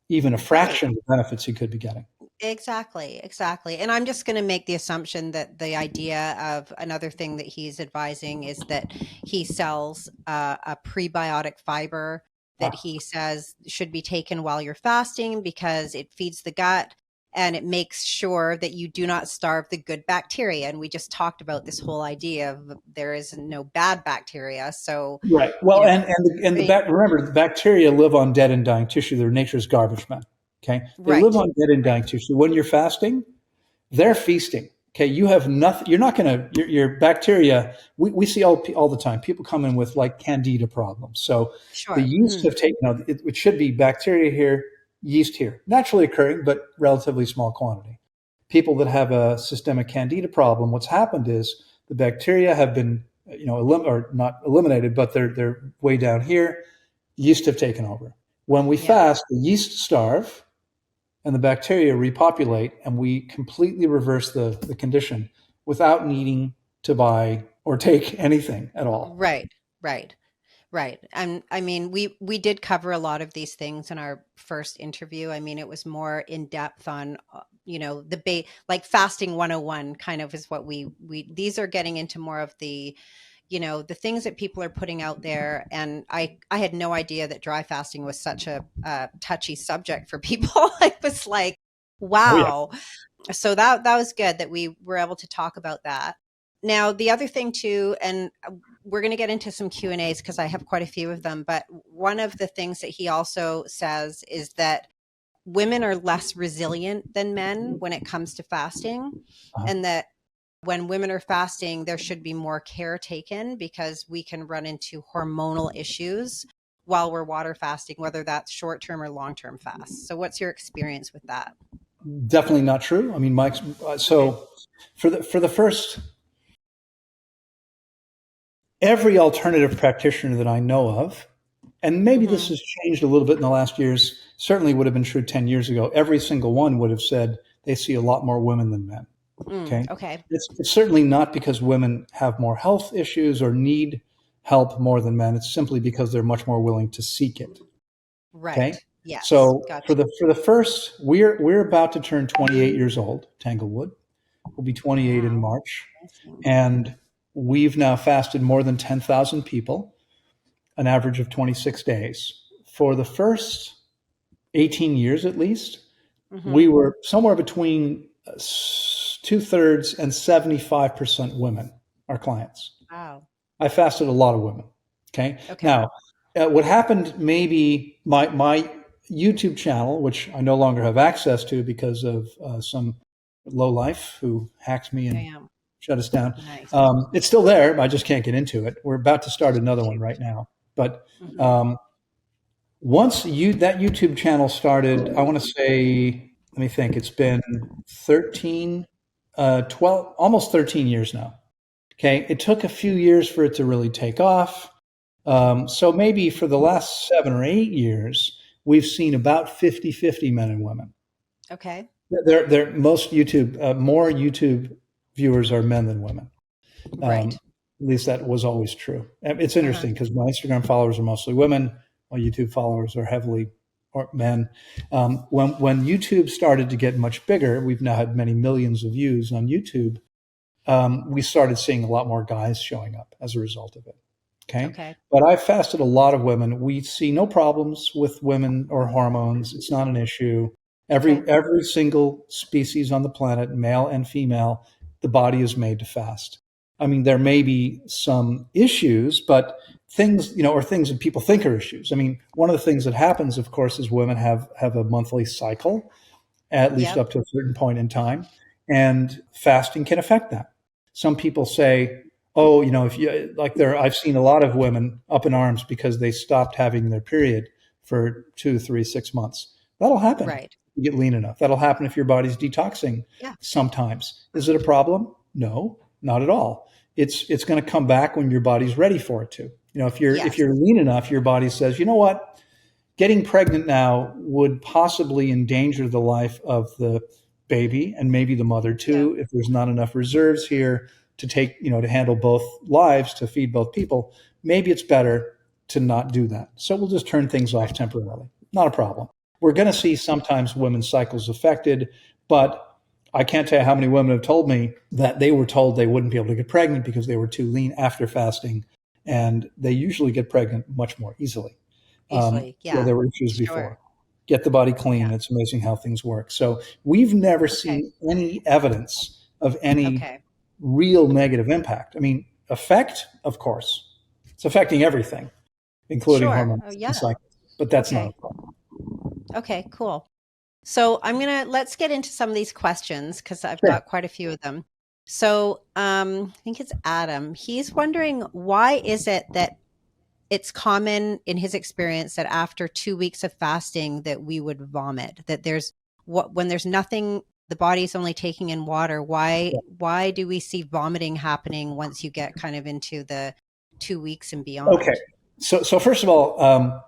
S2: even a
S1: Right.
S2: fraction of the benefits he could be getting.
S1: Exactly. Exactly. And I'm just going to make the assumption that the idea of another thing that he's advising is that he sells a prebiotic fiber that
S2: Ah,
S1: he says should be taken while you're fasting because it feeds the gut and it makes sure that you do not starve the good bacteria. And we just talked about this whole idea of there is no bad bacteria. So,
S2: right. Well, remember, the bacteria live on dead and dying tissue. They're nature's garbage men. Okay, they live
S1: right.
S2: on dead and
S1: Right.
S2: dying tissue. When you're fasting, they're feasting. Okay, you have nothing. You're not going to your bacteria. We see all the time. People come in with like candida problems. So the
S1: Sure.
S2: yeast have taken. It should be bacteria here, yeast here, naturally occurring, but relatively small quantity. People that have a systemic candida problem, what's happened is the bacteria have been or not eliminated, but they're way down here. Yeast have taken over. When we
S1: Yeah.
S2: fast, the yeast starve and the bacteria repopulate, and we completely reverse the condition without needing to buy or take anything at all.
S1: Right. Right. Right. And I mean, we did cover a lot of these things in our first interview. I mean, it was more in depth on, like fasting 101 kind of is what these are getting into more of the things that people are putting out there. And I had no idea that dry fasting was such a touchy subject for people. I was like,
S2: Oh yeah.
S1: wow. So that was good that we were able to talk about that. Now, the other thing too, and we're going to get into some Q&As because I have quite a few of them, but one of the things that he also says is that women are less resilient than men when it comes to fasting,
S2: Uh-huh.
S1: and that when women are fasting, there should be more care taken because we can run into hormonal issues while we're water fasting, whether that's short-term or long-term fast. So what's your experience with that?
S2: Definitely not true. I mean, Mike's
S1: Okay.
S2: so for the first every alternative practitioner that I know of, and maybe this
S1: Mm-hmm.
S2: has changed a little bit in the last years. Certainly would have been true 10 years ago. Every single one would have said they see a lot more women than men. Okay.
S1: Okay.
S2: It's certainly not because women have more health issues or need help more than men. It's simply because they're much more willing to seek it. Okay.
S1: Right. Yes.
S2: So for
S1: Gotcha.
S2: the first, we're about to turn 28 years old. Tanglewood will be 28 in
S1: Wow.
S2: March,
S1: Amazing.
S2: and we've now fasted more than 10,000 people, an average of 26 days. For the first 18 years, at least,
S1: Mm-hmm.
S2: we were somewhere between 2/3 and 75% women, our clients.
S1: Wow.
S2: I fasted a lot of women. Okay.
S1: Okay.
S2: Now, what happened? Maybe my YouTube channel, which I no longer have access to because of some low life who hacked me and
S1: Damn.
S2: shut us down.
S1: Nice.
S2: It's still there. I just can't get into it. We're about to start another one right now. But
S1: Mm-hmm.
S2: um, once that YouTube channel started, I want to say, let me think. It's been 13, 12, almost 13 years now. Okay. It took a few years for it to really take off. So maybe for the last 7 or 8 years, we've seen about 50-50 men and women.
S1: Okay.
S2: They're most more YouTube viewers are men than women.
S1: Right.
S2: At least that was always true. It's
S1: Uh-huh.
S2: interesting because my Instagram followers are mostly women. My YouTube followers are heavily men. When YouTube started to get much bigger, we've now had many millions of views on YouTube. we started seeing a lot more guys showing up as a result of it.
S1: Okay.
S2: But I've fasted a lot of women. We see no problems with women or hormones. It's not an issue. Every single species on the planet, male and female, the body is made to fast. I mean, there may be some issues, but things, or things that people think are issues. I mean, one of the things that happens, of course, is women have a monthly cycle, at least up to a certain point in time, and fasting can affect that. Some people say, oh, if you I've seen a lot of women up in arms because they stopped having their period for 2, 3, 6 months. That'll happen.
S1: Right.
S2: If you get lean enough. That'll happen if your body's detoxing sometimes. Is it a problem? No, not at all. It's going to come back when your body's ready for it to. If you're lean enough, your body says, you know what? Getting pregnant now would possibly endanger the life of the baby and maybe the mother too, if there's not enough reserves here to take, to handle both lives, to feed both people. Maybe it's better to not do that. So we'll just turn things off temporarily. Not a problem. We're going to see sometimes women's cycles affected, but I can't tell you how many women have told me that they were told they wouldn't be able to get pregnant because they were too lean after fasting, and they usually get pregnant much more easily. There were issues before. Get the body clean. It's amazing how things work. So we've never seen any evidence of any real negative impact. I mean, effect, of course. It's affecting everything, including hormones and cycles, but that's not a problem.
S1: Okay, cool. So let's get into some of these questions because I've got quite a few of them. So I think it's Adam. He's wondering, why is it that it's common in his experience that after 2 weeks of fasting that we would vomit, that when there's nothing, the body's only taking in water. Why do we see vomiting happening once you get kind of into the 2 weeks and beyond?
S2: Okay. So first of all,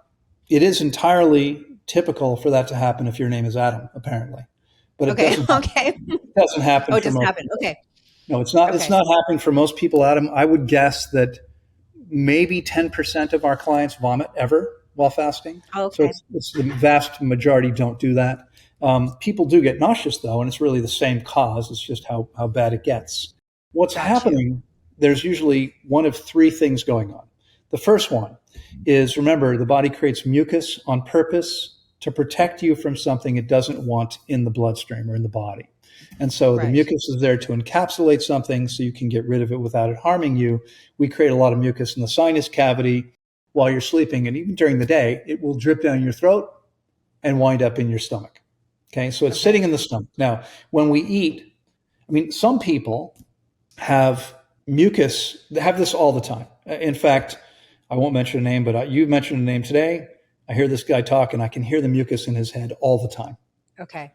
S2: it is entirely typical for that to happen if your name is Adam, apparently. But it doesn't happen.
S1: Oh, it doesn't happen. Okay.
S2: No, it's not. It's not happening for most people, Adam. I would guess that maybe 10% of our clients vomit ever while fasting.
S1: Okay.
S2: So it's the vast majority don't do that. People do get nauseous, though, and it's really the same cause. It's just how bad it gets. What's happening, there's usually one of three things going on. The first one is, remember, the body creates mucus on purpose to protect you from something it doesn't want in the bloodstream or in the body. And so the mucus is there to encapsulate something so you can get rid of it without it harming you. We create a lot of mucus in the sinus cavity while you're sleeping, and even during the day, it will drip down your throat and wind up in your stomach. Okay, so it's sitting in the stomach. Now, when we eat, some people have mucus, they have this all the time. In fact, I won't mention a name, but you mentioned a name today. I hear this guy talk, and I can hear the mucus in his head all the time.
S1: Okay.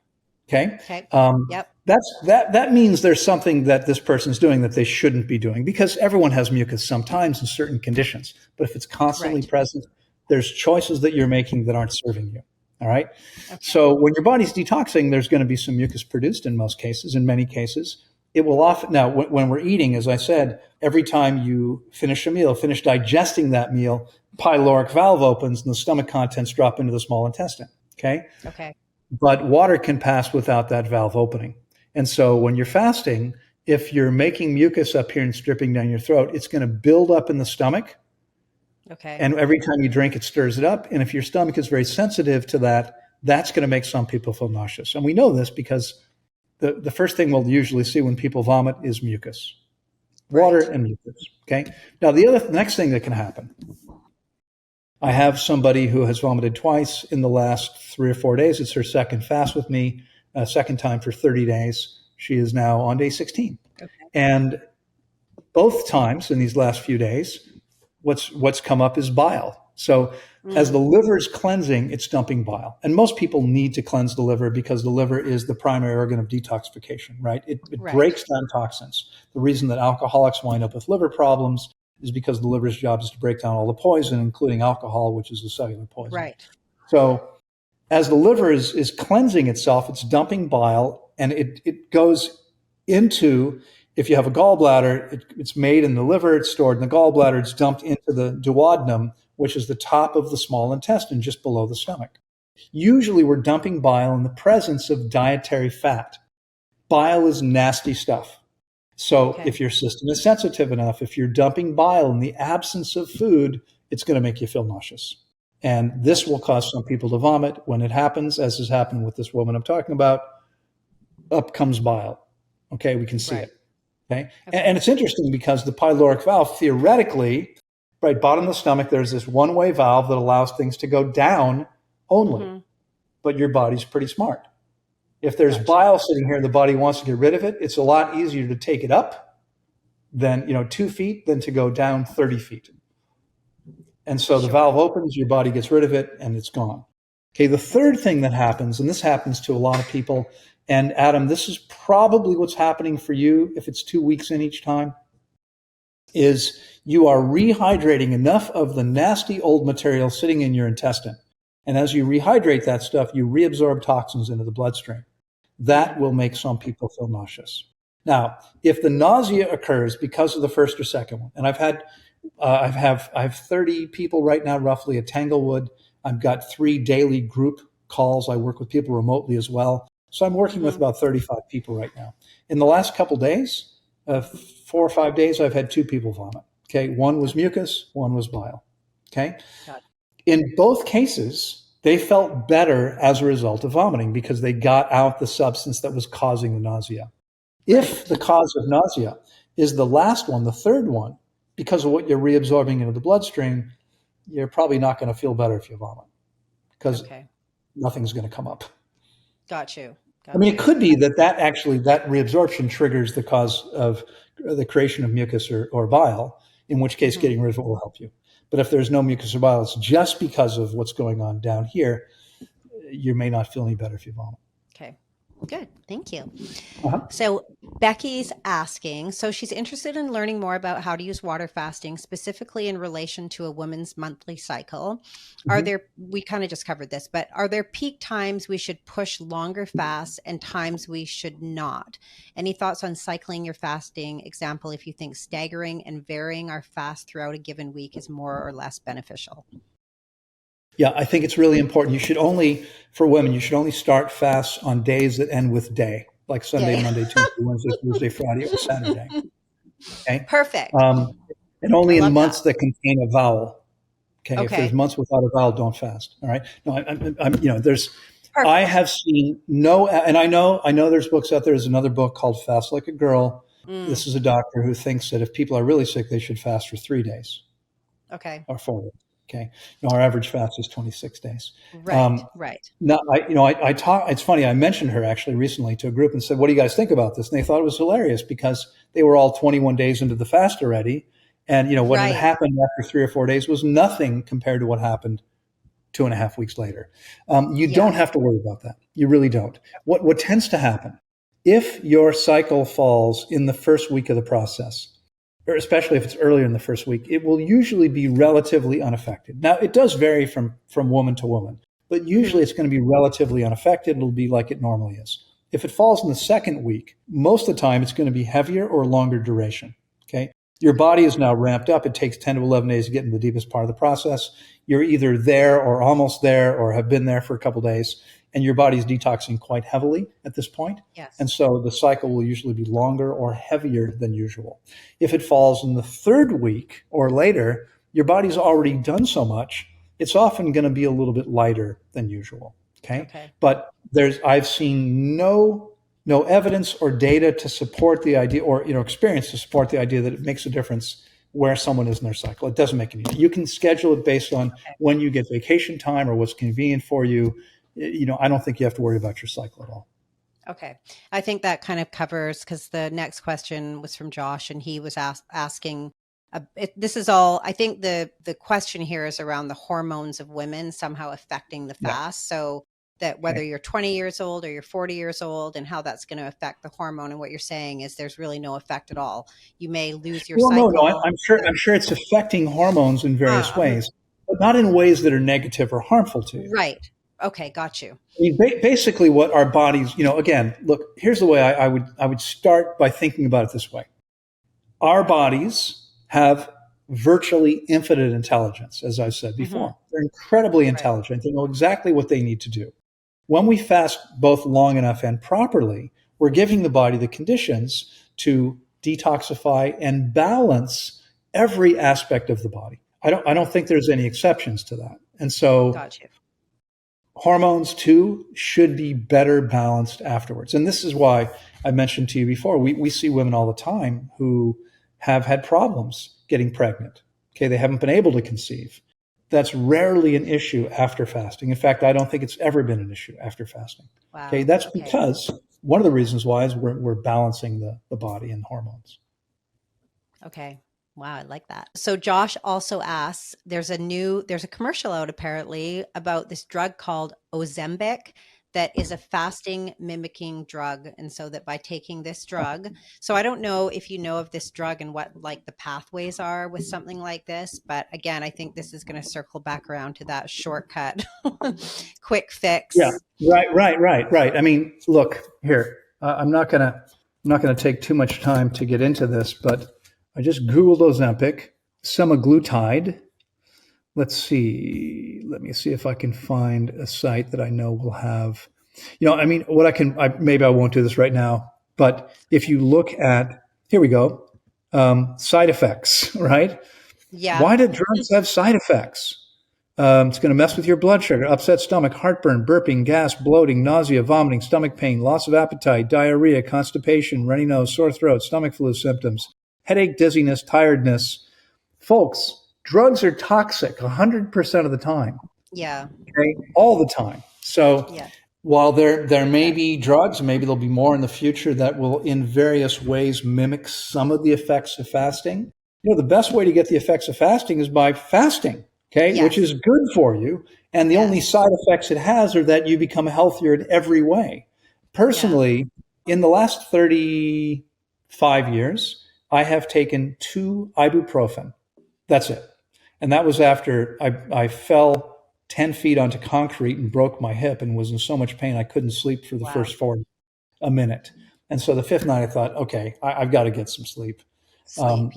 S2: That means there's something that this person's doing that they shouldn't be doing, because everyone has mucus sometimes in certain conditions. But if it's constantly present, there's choices that you're making that aren't serving you. All right. Okay. So when your body's detoxing, there's going to be some mucus produced in most cases. In many cases, it will often. Now, when we're eating, as I said, every time you finish a meal, finish digesting that meal, pyloric valve opens and the stomach contents drop into the small intestine. Okay. But water can pass without that valve opening. And so when you're fasting, if you're making mucus up here and dripping down your throat, it's going to build up in the stomach. And every time you drink, it stirs it up. And if your stomach is very sensitive to that, that's going to make some people feel nauseous. And we know this because the first thing we'll usually see when people vomit is mucus, water and mucus. Okay. Now, the next thing that can happen, I have somebody who has vomited twice in the last 3 or 4 days. It's her second fast with me, second time for 30 days. She is now on day 16. And both times in these last few days, what's come up is bile. So as the liver is cleansing, it's dumping bile. And most people need to cleanse the liver because the liver is the primary organ of detoxification, right? It breaks down toxins. The reason that alcoholics wind up with liver problems is because the liver's job is to break down all the poison, including alcohol, which is a cellular poison. So as the liver is cleansing itself, it's dumping bile, and it goes into, if you have a gallbladder, it's made in the liver, it's stored in the gallbladder, it's dumped into the duodenum, which is the top of the small intestine, just below the stomach. Usually we're dumping bile in the presence of dietary fat. Bile is nasty stuff. So if your system is sensitive enough, if you're dumping bile in the absence of food, it's going to make you feel nauseous. And this will cause some people to vomit. When it happens, as has happened with this woman I'm talking about, up comes bile. Okay, we can see it. Okay? And it's interesting because the pyloric valve, theoretically, right, bottom of the stomach, there's this one-way valve that allows things to go down only. But your body's pretty smart. If there's bile sitting here and the body wants to get rid of it, it's a lot easier to take it up than 2 feet than to go down 30 feet. And so the valve opens, your body gets rid of it, and it's gone. Okay, the third thing that happens, and this happens to a lot of people, and Adam, this is probably what's happening for you if it's 2 weeks in each time, is you are rehydrating enough of the nasty old material sitting in your intestine. And as you rehydrate that stuff, you reabsorb toxins into the bloodstream. That will make some people feel nauseous. Now, if the nausea occurs because of the first or second one, and I have 30 people right now roughly at Tanglewood. I've got 3 daily group calls. I work with people remotely as well. So I'm working with about 35 people right now. In the last couple days, 4 or 5 days, I've had 2 people vomit. Okay, one was mucus, one was bile. Okay, in both cases, they felt better as a result of vomiting because they got out the substance that was causing the nausea. If the cause of nausea is the last one, the third one, because of what you're reabsorbing into the bloodstream, you're probably not going to feel better if you vomit because nothing's going to come up.
S1: Got you.
S2: I mean, it could be that reabsorption triggers the cause of the creation of mucus or bile, in which case getting rid of it will help you. But if there's no mucus or bile, it's just because of what's going on down here, you may not feel any better if you vomit.
S1: Okay. Good. Thank you. So Becky's asking, so she's interested in learning more about how to use water fasting, specifically in relation to a woman's monthly cycle. We kind of just covered this, but are there peak times we should push longer fasts and times we should not? Any thoughts on cycling your fasting? Example, if you think staggering and varying our fast throughout a given week is more or less beneficial.
S2: Yeah, I think it's really important. For women, you should only start fasts on days that end with day, like Sunday, Monday, Tuesday, Wednesday, Thursday, Friday, or Saturday. Okay.
S1: Perfect.
S2: And only in months that contain a vowel. Okay. If there's months without a vowel, don't fast. All right. No, I have seen and I know there's books out there. There's another book called Fast Like a Girl. This is a doctor who thinks that if people are really sick, they should fast for 3 days.
S1: Okay.
S2: Or 4 days. Okay. Our average fast is 26 days.
S1: Right.
S2: Now, it's funny. I mentioned her actually recently to a group and said, what do you guys think about this? And they thought it was hilarious because they were all 21 days into the fast already. And, what had happened after 3 or 4 days was nothing compared to what happened 2.5 weeks later. You don't have to worry about that. You really don't. What tends to happen if your cycle falls in the first week of the process, or especially if it's earlier in the first week, it will usually be relatively unaffected. Now, it does vary from woman to woman, but usually it's going to be relatively unaffected. It'll be like it normally is. If it falls in the second week, most of the time it's going to be heavier or longer duration. Okay. Your body is now ramped up. It takes 10 to 11 days to get into the deepest part of the process. You're either there or almost there or have been there for a couple of days, and your body's detoxing quite heavily at this point.
S1: Yes.
S2: And so the cycle will usually be longer or heavier than usual. If it falls in the third week or later, your body's already done so much, it's often going to be a little bit lighter than usual. Okay. But I've seen no evidence or data to support the idea, or experience to support the idea that it makes a difference where someone is in their cycle. It doesn't make any difference. You can schedule it based on when you get vacation time or what's convenient for you. I don't think you have to worry about your cycle at all.
S1: Okay. I think that kind of covers, because the next question was from Josh, and he was asking, this is all, I think the question here is around the hormones of women somehow affecting the fast. So that whether you're 20 years old or you're 40 years old, and how that's going to affect the hormone. And what you're saying is there's really no effect at all. You may lose your cycle.
S2: No, I'm sure it's affecting hormones in various ways, but not in ways that are negative or harmful to you.
S1: Right. Okay. Got you.
S2: I mean, basically what our bodies, again, look, here's the way I would start by thinking about it this way. Our bodies have virtually infinite intelligence, as I've said before. They're incredibly intelligent. They know exactly what they need to do. When we fast both long enough and properly, we're giving the body the conditions to detoxify, and balance every aspect of the body. I don't think there's any exceptions to that. And so
S1: Gotcha.
S2: hormones too should be better balanced afterwards. And this is why I mentioned to you before, we see women all the time who have had problems getting pregnant. Okay, they haven't been able to conceive. That's rarely an issue after fasting. In fact, I don't think it's ever been an issue after fasting.
S1: Wow.
S2: Okay, that's because one of the reasons why is we're balancing the body and hormones.
S1: Okay. Wow, I like that. So Josh also asks, there's a commercial out apparently about this drug called Ozempic that is a fasting mimicking drug. And so that by taking this drug, so I don't know if you know of this drug and what like the pathways are with something like this, but again, I think this is going to circle back around to that shortcut, quick fix.
S2: Yeah, right. I mean, look here, I'm not gonna take too much time to get into this, but I just Googled Ozempic, semaglutide. Let me see if I can find a site that I know will have, I mean, maybe I won't do this right now, but if you look at, here we go, side effects, right?
S1: Yeah.
S2: Why do drugs have side effects? It's going to mess with your blood sugar, upset stomach, heartburn, burping, gas, bloating, nausea, vomiting, stomach pain, loss of appetite, diarrhea, constipation, runny nose, sore throat, stomach flu symptoms, headache, dizziness, tiredness. Folks, drugs are toxic 100% of the time.
S1: Yeah.
S2: Okay? All the time. So while there may be drugs, maybe there'll be more in the future that will in various ways mimic some of the effects of fasting. The best way to get the effects of fasting is by fasting, okay, which is good for you. And the only side effects it has are that you become healthier in every way. Personally, in the last 35 years, I have taken 2 ibuprofen. That's it. And that was after I fell 10 feet onto concrete and broke my hip and was in so much pain I couldn't sleep for the first 4 minutes. And so the 5th night I thought, okay, I've got to get some sleep. I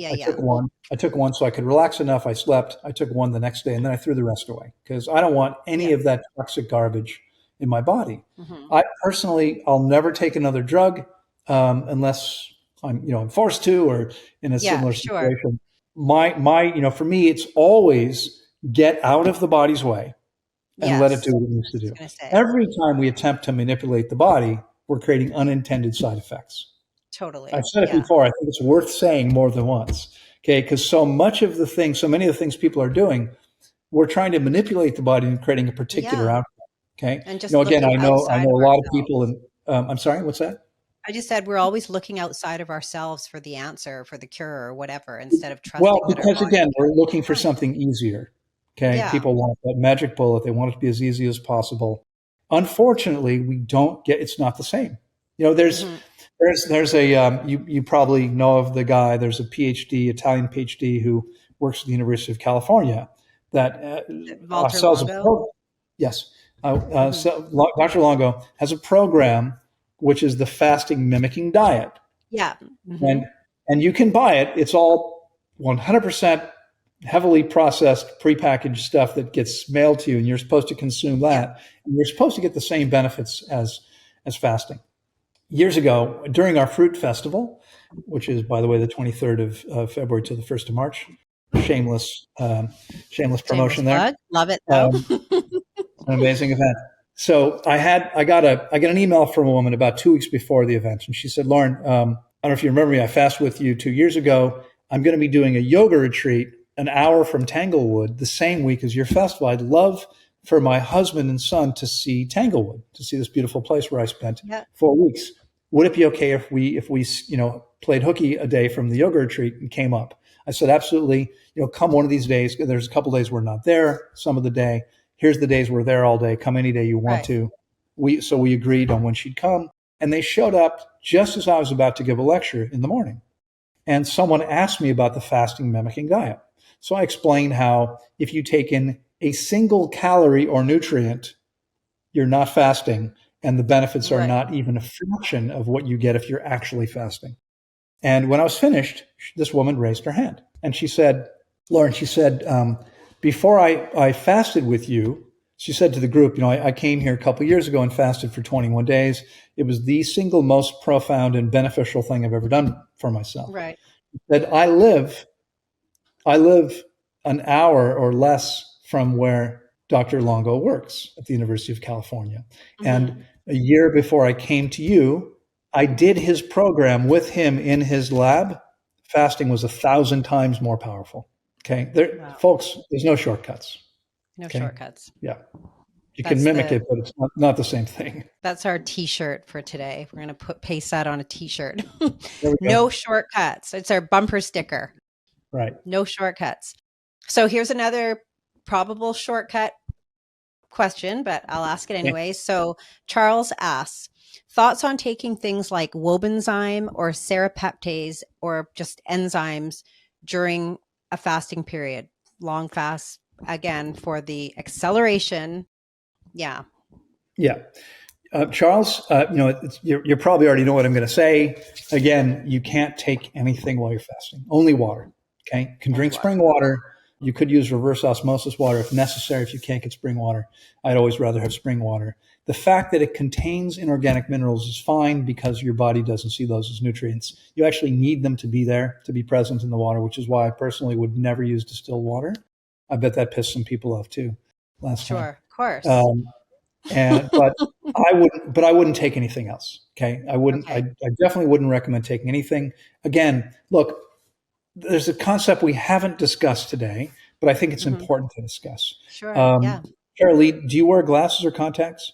S2: took one so I could relax enough. I slept. I took one the next day, and then I threw the rest away because I don't want any of that toxic garbage in my body. Mm-hmm. I'll never take another drug unless I'm forced to or in a similar situation. For me, it's always get out of the body's way and let it do what it needs to do. Every time we attempt to manipulate the body, we're creating unintended side effects.
S1: Totally.
S2: I've said it before. I think it's worth saying more than once. Okay. Because so many of the things people are doing, we're trying to manipulate the body and creating a particular outcome. Okay.
S1: And just
S2: again, I know a lot of people and I'm sorry, what's that?
S1: I just said we're always looking outside of ourselves for the answer, for the cure or whatever, instead of trusting.
S2: Well, because again, we're looking for something easier. Okay. Yeah. People want that magic bullet. They want it to be as easy as possible. Unfortunately, it's not the same. There's a, you probably know of the guy, there's a Italian PhD who works at the University of California that sells a program. Yes. So Dr. Longo has a program, which is the fasting mimicking diet.
S1: Yeah. Mm-hmm.
S2: And you can buy it. It's all 100% heavily processed, prepackaged stuff that gets mailed to you, and you're supposed to consume that. And you're supposed to get the same benefits as fasting. Years ago, during our fruit festival, which is, by the way, the 23rd of February to the 1st of March, shameless promotion there.
S1: Love it, though.
S2: An amazing event. So I got an email from a woman about 2 weeks before the event, and she said, "Loren, I don't know if you remember me. I fasted with you 2 years ago. I'm going to be doing a yoga retreat an hour from Tanglewood the same week as your festival. I'd love for my husband and son to see Tanglewood, to see this beautiful place where I spent 4 weeks. Would it be okay if we played hooky a day from the yoga retreat and came up?" I said, "Absolutely. Come one of these days. There's a couple of days we're not there. Some of the day. Here's the days we're there all day. Come any day you want to." So we agreed on when she'd come, and they showed up just as I was about to give a lecture in the morning. And someone asked me about the fasting mimicking diet. So I explained how if you take in a single calorie or nutrient, you're not fasting, and the benefits are not even a fraction of what you get if you're actually fasting. And when I was finished, this woman raised her hand, and she said, "Loren," she said, "before I fasted with you, She said to the group, I came here a couple of years ago and fasted for 21 days. It was the single most profound and beneficial thing I've ever done for myself.
S1: Right.
S2: She said, I live an hour or less from where Dr. Longo works at the University of California. Mm-hmm. And a year before I came to you, I did his program with him in his lab. Fasting was 1,000 times more powerful. Okay. Folks, there's no shortcuts.
S1: No shortcuts.
S2: Yeah. You can mimic it, but it's not the same thing.
S1: That's our t-shirt for today. We're going to paste that on a t-shirt. No shortcuts. It's our bumper sticker.
S2: Right.
S1: No shortcuts. So here's another probable shortcut question, but I'll ask it anyway. So Charles asks, thoughts on taking things like wobenzime or serapeptase or just enzymes during a fasting period, long fast, again, for the acceleration. Yeah.
S2: Yeah. Charles, you probably already know what I'm going to say. Again, you can't take anything while you're fasting, only water. Okay. You can drink spring water. You could use reverse osmosis water if necessary. If you can't get spring water, I'd always rather have spring water. The fact that it contains inorganic minerals is fine because your body doesn't see those as nutrients. You actually need them to be there, to be present in the water, which is why I personally would never use distilled water. I bet that pissed some people off too last time.
S1: Sure, of course.
S2: But I wouldn't take anything else. Okay. I wouldn't, I definitely wouldn't recommend taking anything. Again, look, there's a concept we haven't discussed today, but I think it's important to discuss.
S1: Sure. Yeah.
S2: Shirley, do you wear glasses or contacts?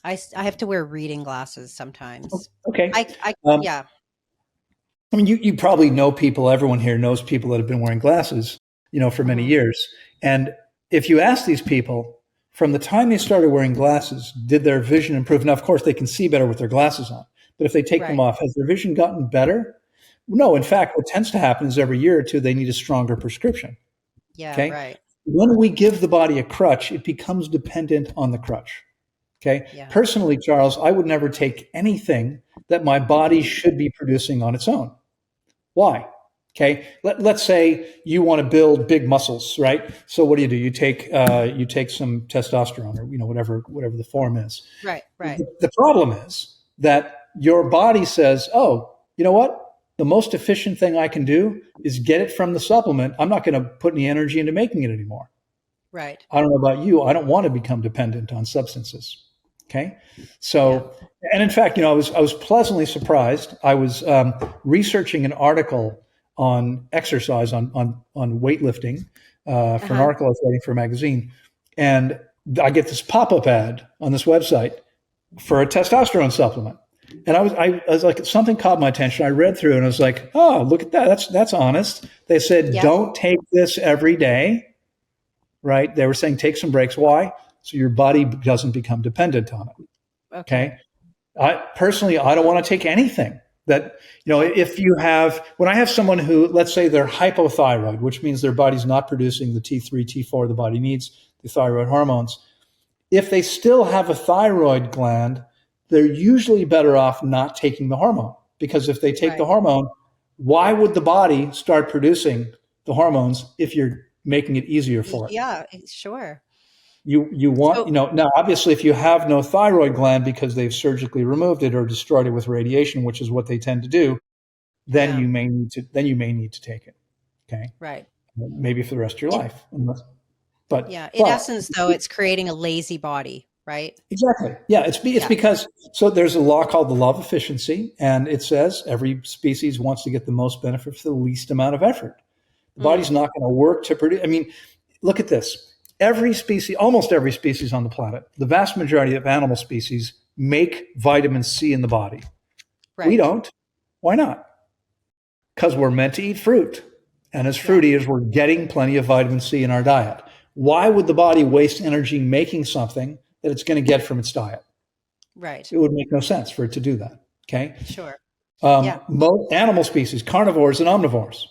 S1: I have to wear reading glasses sometimes.
S2: Okay.
S1: Yeah.
S2: I mean, you probably know people, everyone here knows people that have been wearing glasses, for many years. And if you ask these people, from the time they started wearing glasses, did their vision improve? Now, of course, they can see better with their glasses on, but if they take them off, has their vision gotten better? No. In fact, what tends to happen is every year or two, they need a stronger prescription.
S1: Yeah,
S2: okay?
S1: Right.
S2: When we give the body a crutch, it becomes dependent on the crutch. Okay. Yeah. Personally, Charles, I would never take anything that my body should be producing on its own. Why? Okay. Let's say you want to build big muscles, right? So what do? You take some testosterone or, whatever the form is.
S1: Right.
S2: The problem is that your body says, oh, you know what? The most efficient thing I can do is get it from the supplement. I'm not going to put any energy into making it anymore.
S1: Right.
S2: I don't know about you. I don't want to become dependent on substances. Okay. So, and in fact, I was pleasantly surprised. I was researching an article on exercise, on weightlifting for an article I was writing for a magazine. And I get this pop-up ad on this website for a testosterone supplement. And I was like, something caught my attention. I read through and I was like, oh, look at that. That's honest. They said, don't take this every day. Right. They were saying, take some breaks. Why? So your body doesn't become dependent on it. Okay. I don't want to take anything that, when I have someone who, let's say they're hypothyroid, which means their body's not producing the T3, T4 the body needs, the thyroid hormones. If they still have a thyroid gland, they're usually better off not taking the hormone, because if they take the hormone, why would the body start producing the hormones if you're making it easier for it?
S1: Yeah, sure.
S2: You want, now obviously if you have no thyroid gland because they've surgically removed it or destroyed it with radiation, which is what they tend to do, then you may need to take it. Okay.
S1: Right.
S2: Maybe for the rest of your life. In
S1: essence though, it's creating a lazy body, right?
S2: Exactly. Yeah. It's because, so there's a law called the law of efficiency, and it says every species wants to get the most benefit for the least amount of effort. The body's not going to work to produce. I mean, look at this. Almost every species on the planet, the vast majority of animal species make vitamin C in the body. Right. We don't. Why not? Because we're meant to eat fruit. And as fruity as we're getting plenty of vitamin C in our diet. Why would the body waste energy making something that it's going to get from its diet?
S1: Right.
S2: It would make no sense for it to do that. Okay.
S1: Sure.
S2: Most animal species, carnivores and omnivores,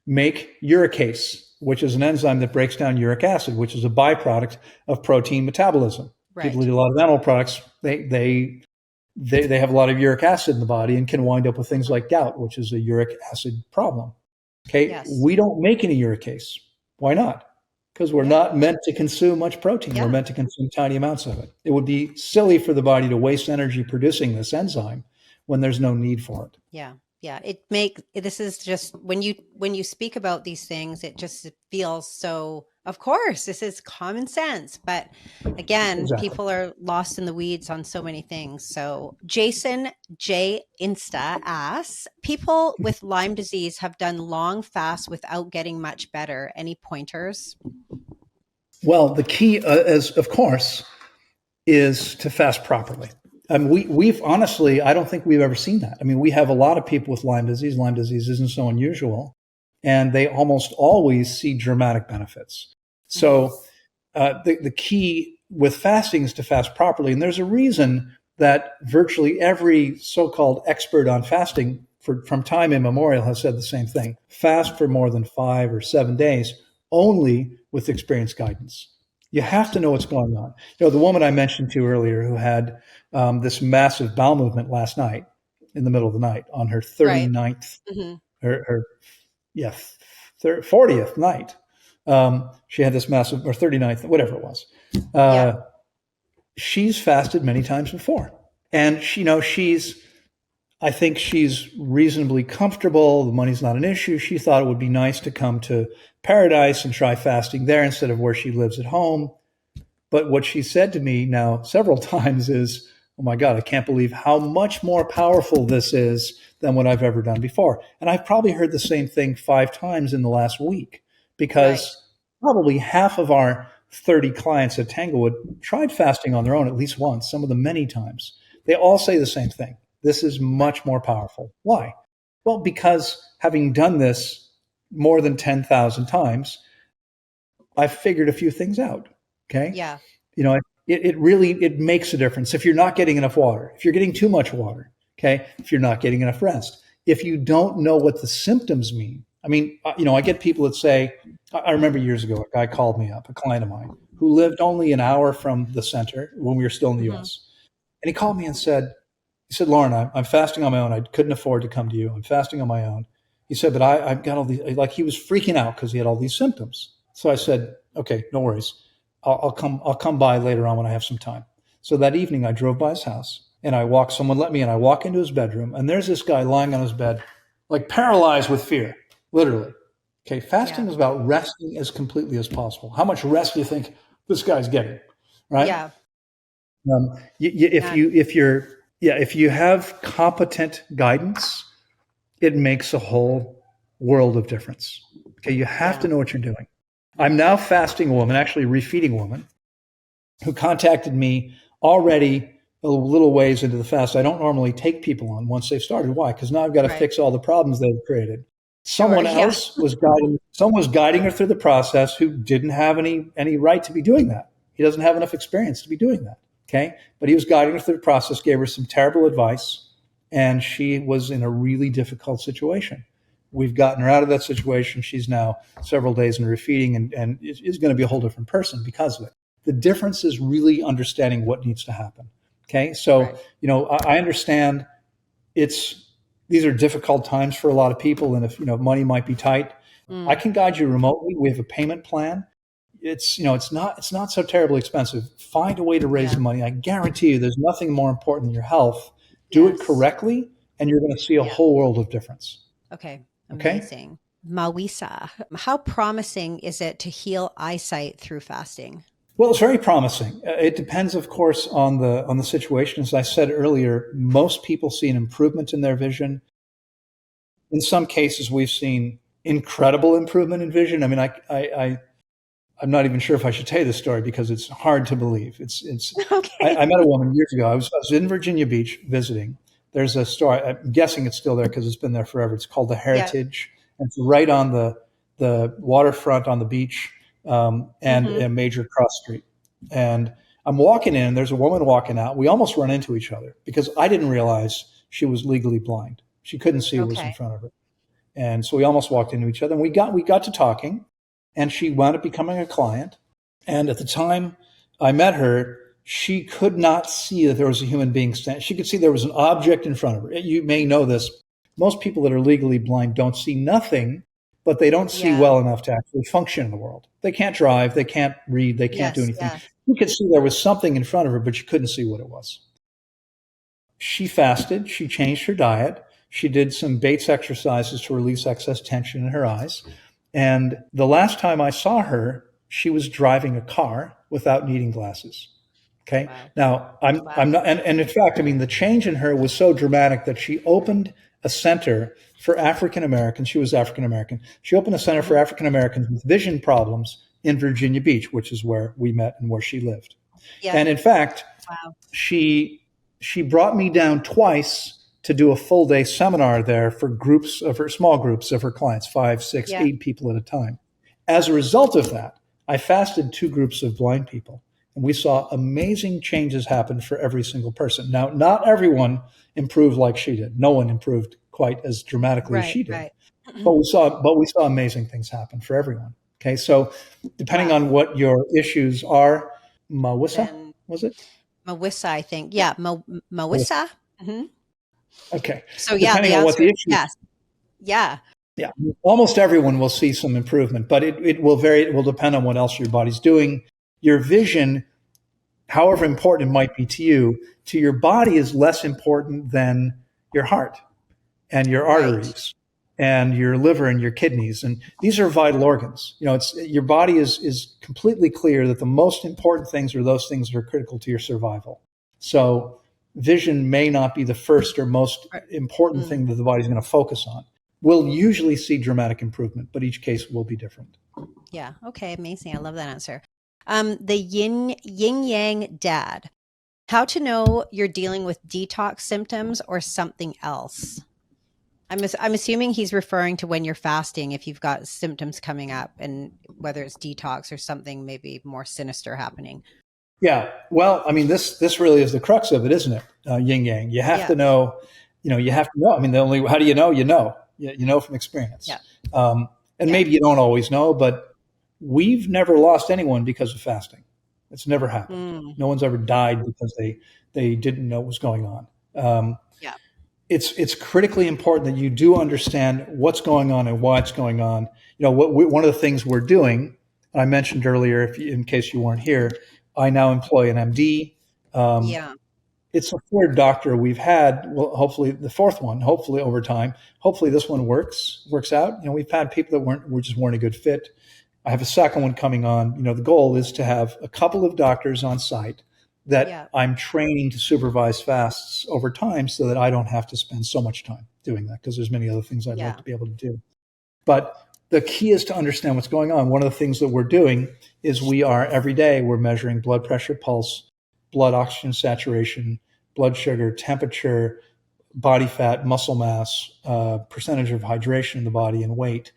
S2: make uricase, which is an enzyme that breaks down uric acid, which is a byproduct of protein metabolism. Right. People eat a lot of animal products. They have a lot of uric acid in the body and can wind up with things like gout, which is a uric acid problem. Okay. Yes. We don't make any uricase. Why not? because we're not meant to consume much protein. We're meant to consume tiny amounts of it. It would be silly for the body to waste energy producing this enzyme when there's no need for it.
S1: Yeah. Yeah. This is just when you speak about these things, it just feels so, of course, this is common sense. But again, people are lost in the weeds on so many things. So Jason J. Insta asks, people with Lyme disease have done long fasts without getting much better. Any pointers?
S2: Well, the key is, of course, is to fast properly. We've honestly, I don't think we've ever seen that. I mean, we have a lot of people with Lyme disease. Lyme disease isn't so unusual, and they almost always see dramatic benefits. So the key with fasting is to fast properly. And there's a reason that virtually every so-called expert on fasting from time immemorial has said the same thing. Fast for more than 5 or 7 days, only with experienced guidance. You have to know what's going on. The woman I mentioned to earlier who had this massive bowel movement last night in the middle of the night on her 39th, her 40th night. She had this massive, or 39th, whatever it was. She's fasted many times before. And I think she's reasonably comfortable. The money's not an issue. She thought it would be nice to come to Paradise and try fasting there instead of where she lives at home. But what she said to me now several times is, oh my God, I can't believe how much more powerful this is than what I've ever done before. And I've probably heard the same thing 5 times in the last week, because probably half of our 30 clients at Tanglewood tried fasting on their own at least once, some of them many times. They all say the same thing. This is much more powerful. Why? Well, because having done this more than 10,000 times, I've figured a few things out. Okay.
S1: Yeah.
S2: It really makes a difference. If you're not getting enough water, if you're getting too much water, okay, if you're not getting enough rest, if you don't know what the symptoms mean. I mean, I get people that say, I remember years ago, a guy called me up, a client of mine who lived only an hour from the center when we were still in the US. And he called me and said, Loren, I'm fasting on my own. I couldn't afford to come to you. I'm fasting on my own. He said, but I've got all these, like he was freaking out because he had all these symptoms. So I said, okay, no worries. I'll come by later on when I have some time. So that evening I drove by his house and someone let me in. I walk into his bedroom and there's this guy lying on his bed, like paralyzed with fear, literally. Okay. Fasting is about resting as completely as possible. How much rest do you think this guy's getting? Right.
S1: Yeah.
S2: If you have competent guidance, it makes a whole world of difference. Okay. You have to know what you're doing. I'm now fasting a woman, actually refeeding a woman, who contacted me already a little ways into the fast. I don't normally take people on once they've started. Why? Because now I've got to fix all the problems they've created. Someone else was guiding her through the process who didn't have any right to be doing that. He doesn't have enough experience to be doing that. Okay. But he was guiding her through the process, gave her some terrible advice, and she was in a really difficult situation. We've gotten her out of that situation. She's now several days in refeeding and is going to be a whole different person because of it. The difference is really understanding what needs to happen. Okay. So, I understand these are difficult times for a lot of people. And if, money might be tight, I can guide you remotely. We have a payment plan. It's not so terribly expensive. Find a way to raise the money. I guarantee you there's nothing more important than your health. Do it correctly and you're going to see a whole world of difference.
S1: Okay. Amazing. Okay. Mawisa, how promising is it to heal eyesight through fasting?
S2: Well, it's very promising. It depends, of course, on the situation. As I said earlier, most people see an improvement in their vision. In some cases, we've seen incredible improvement in vision. I mean, I'm not even sure if I should tell you this story because it's hard to believe. It's. Okay. I met a woman years ago. I was in Virginia Beach visiting. There's a store, I'm guessing it's still there because it's been there forever. It's called the Heritage. And it's right on the waterfront on the beach and a major cross street. And I'm walking in and there's a woman walking out. We almost run into each other because I didn't realize she was legally blind. She couldn't see what was in front of her. And so we almost walked into each other and we got to talking and she wound up becoming a client. And at the time I met her, she could not see that there was a human being standing. She could see there was an object in front of her. You may know this. Most people that are legally blind don't see nothing but they don't see well enough to actually function in the world. They can't drive, they can't read, they can't do anything. You could see there was something in front of her, but you couldn't see what it was. She fasted, she changed her diet, she did some Bates exercises to release excess tension in her eyes. And the last time I saw her, she was driving a car without needing glasses. Okay. Wow. Now I'm not, and in fact, I mean, the change in her was so dramatic that she opened a center for African Americans. She was African American. She opened a center for African Americans with vision problems in Virginia Beach, which is where we met and where she lived. Yeah. And in fact, she brought me down twice to do a full day seminar there for groups of her, small groups of her clients, 5, 6, 8 people at a time. As a result of that, I fasted 2 groups of blind people, and we saw amazing changes happen for every single person. Now, not everyone improved like she did. No one improved quite as dramatically as she did. Right. But we saw amazing things happen for everyone. Okay, so depending on what your issues are, Mawissa, was it?
S3: Mawissa, I think. Yeah, Mawissa. Mm-hmm.
S2: Okay.
S3: So depending on what the issue is. Yeah.
S2: Yeah. Almost everyone will see some improvement, but it will vary. It will depend on what else your body's doing. Your vision, however important it might be to you, to your body is less important than your heart and your arteries and your liver and your kidneys. And these are vital organs. You know, your body is completely clear that the most important things are those things that are critical to your survival. So vision may not be the first or most important thing that the body's going to focus on. We'll usually see dramatic improvement, but each case will be different.
S3: Yeah. Okay. Amazing. I love that answer. The yin yang dad. How to know you're dealing with detox symptoms or something else? I'm assuming he's referring to when you're fasting, if you've got symptoms coming up, and whether it's detox or something maybe more sinister happening.
S2: Yeah. Well, I mean, this really is the crux of it, isn't it? Yin yang. You have to know. You have to know. I mean, how do you know? You know. You know from experience. Yeah. Maybe you don't always know, but we've never lost anyone because of fasting. It's never happened. No one's ever died because they didn't know what was going on. It's critically important that you do understand what's going on and why it's going on. One of the things we're doing, I mentioned earlier, in case you weren't here, I now employ an MD. It's a 3rd doctor we've had. Well, hopefully the 4th one. Hopefully over time. Hopefully this one works out. We've had people that just weren't a good fit. I have a 2nd one coming on. The goal is to have a couple of doctors on site that I'm training to supervise fasts over time, so that I don't have to spend so much time doing that, because there's many other things I'd like to be able to do. But the key is to understand what's going on. One of the things that we're doing is every day we're measuring blood pressure, pulse, blood oxygen saturation, blood sugar, temperature, body fat, muscle mass, percentage of hydration in the body, and weight.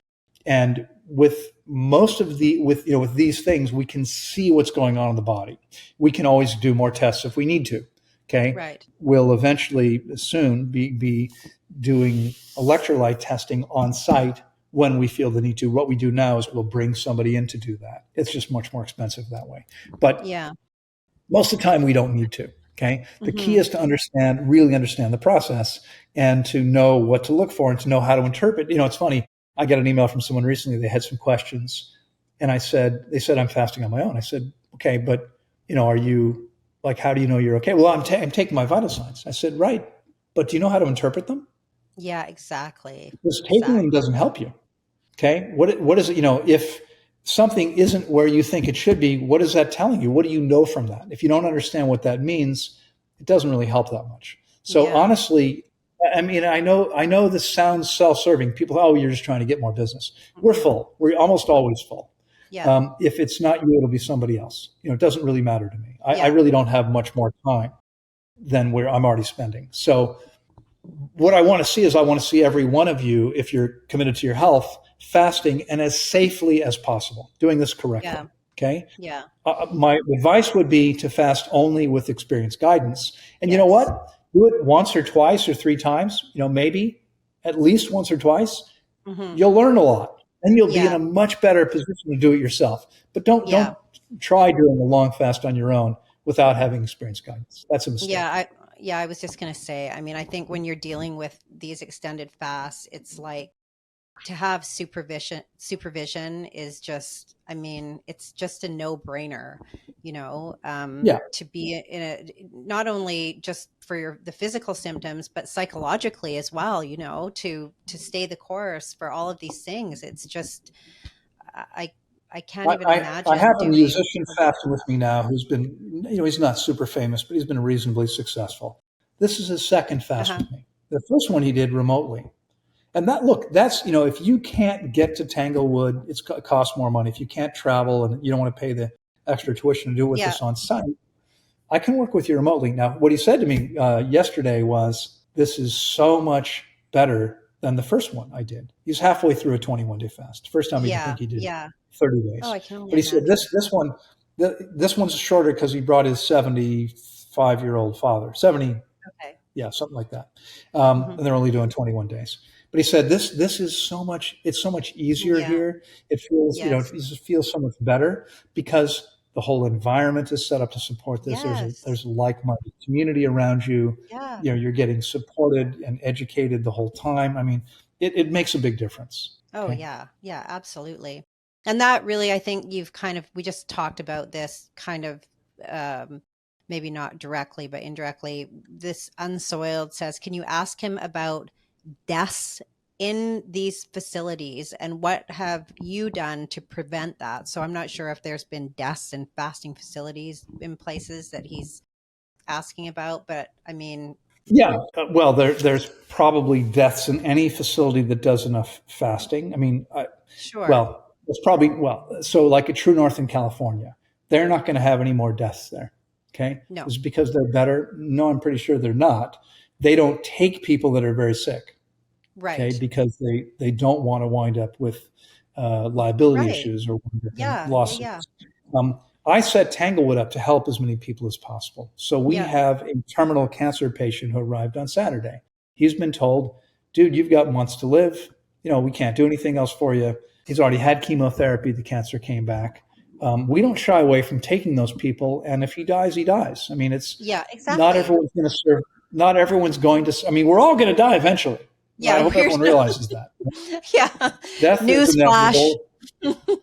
S2: And with most of with these things, we can see what's going on in the body. We can always do more tests if we need to. Okay.
S3: Right.
S2: We'll eventually soon be doing electrolyte testing on site when we feel the need to. What we do now is we'll bring somebody in to do that. It's just much more expensive that way. But most of the time we don't need to. Okay. The key is to really understand the process, and to know what to look for, and to know how to interpret. It's funny. I got an email from someone recently. They had some questions, and they said, I'm fasting on my own. I said, okay, but are you, how do you know you're okay? Well, I'm taking my vital signs. I said, right. But do you know how to interpret them?
S3: Yeah, exactly.
S2: Because taking them doesn't help you. Okay. What is it? If something isn't where you think it should be, what is that telling you? What do you know from that? If you don't understand what that means, it doesn't really help that much. So honestly, I mean, I know this sounds self-serving. People, you're just trying to get more business. We're full. We're almost always full. Yeah. If it's not you, it'll be somebody else. It doesn't really matter to me. I really don't have much more time than where I'm already spending. So what I want to see is, I want to see every one of you, if you're committed to your health, fasting and as safely as possible, doing this correctly. Yeah. Okay.
S3: Yeah.
S2: My advice would be to fast only with experienced guidance. And you know what? Do it once or twice or 3 times, maybe at least once or twice. You'll learn a lot, and you'll be in a much better position to do it yourself. But don't try doing a long fast on your own without having experienced guidance. That's a mistake.
S3: I was just going to say, I mean, I think when you're dealing with these extended fasts, it's like to have supervision is just, I mean, it's just a no-brainer,
S2: Yeah.
S3: to be in a, not only just for the physical symptoms, but psychologically as well, to stay the course for all of these things. It's just, I I can't even
S2: I have
S3: imagine
S2: a
S3: doing.
S2: musician fasting with me now who's been, he's not super famous, but he's been reasonably successful. This is his second fast
S3: Uh-huh.
S2: with me. The first one he did remotely. And that's, if you can't get to Tanglewood, it costs more money. If you can't travel and you don't want to pay the extra tuition to do it with
S3: Yeah.
S2: us on site, I can work with you remotely. Now, what he said to me yesterday was, this is so much better than the first one I did. He's halfway through a 21-day fast. First time I
S3: Yeah.
S2: think he did
S3: Yeah.
S2: 30
S3: Oh,
S2: days.
S3: I can only
S2: But he said
S3: imagine.
S2: this one's shorter because he brought his 75-year-old father, 70,
S3: Okay.
S2: yeah, something like that.
S3: Hmm.
S2: And they're only doing 21 days. But he said this is so much. It's so much easier
S3: Yeah.
S2: here. It feels
S3: Yes.
S2: it feels so much better because the whole environment is set up to support this. There's
S3: Yes.
S2: a like-minded community around you.
S3: Yeah.
S2: You're getting supported and educated the whole time. I mean, it makes a big difference.
S3: Oh,
S2: Okay.
S3: yeah. Yeah, absolutely. And that really, I think we just talked about this kind of, maybe not directly, but indirectly. This Unsoiled says, can you ask him about deaths in these facilities and what have you done to prevent that? So I'm not sure if there's been deaths in fasting facilities in places that he's asking about, but I mean,
S2: Yeah, well, there's probably deaths in any facility that does enough fasting. I mean,
S3: sure.
S2: well, it's probably, so like a True North in California, they're not going to have any more deaths there. Okay.
S3: No.
S2: Is it because they're better? No, I'm pretty sure they're not. They don't take people that are very sick. Okay.
S3: Right.
S2: Because they don't want to wind up with liability
S3: Right.
S2: issues or wind up in
S3: Yeah. Yeah. Yeah.
S2: lawsuits. I set Tanglewood up to help as many people as possible. So we
S3: Yeah.
S2: have a terminal cancer patient who arrived on Saturday. He's been told, dude, you've got months to live. We can't do anything else for you. He's already had chemotherapy. The cancer came back. We don't shy away from taking those people. And if he dies, he dies. I mean, it's
S3: Yeah,
S2: not
S3: exactly.
S2: everyone's going to serve. Not everyone's going to. I mean, we're all going to die eventually.
S3: Yeah.
S2: I hope everyone realizes that.
S3: Yeah.
S2: Death is
S3: Newsflash.
S2: inevitable.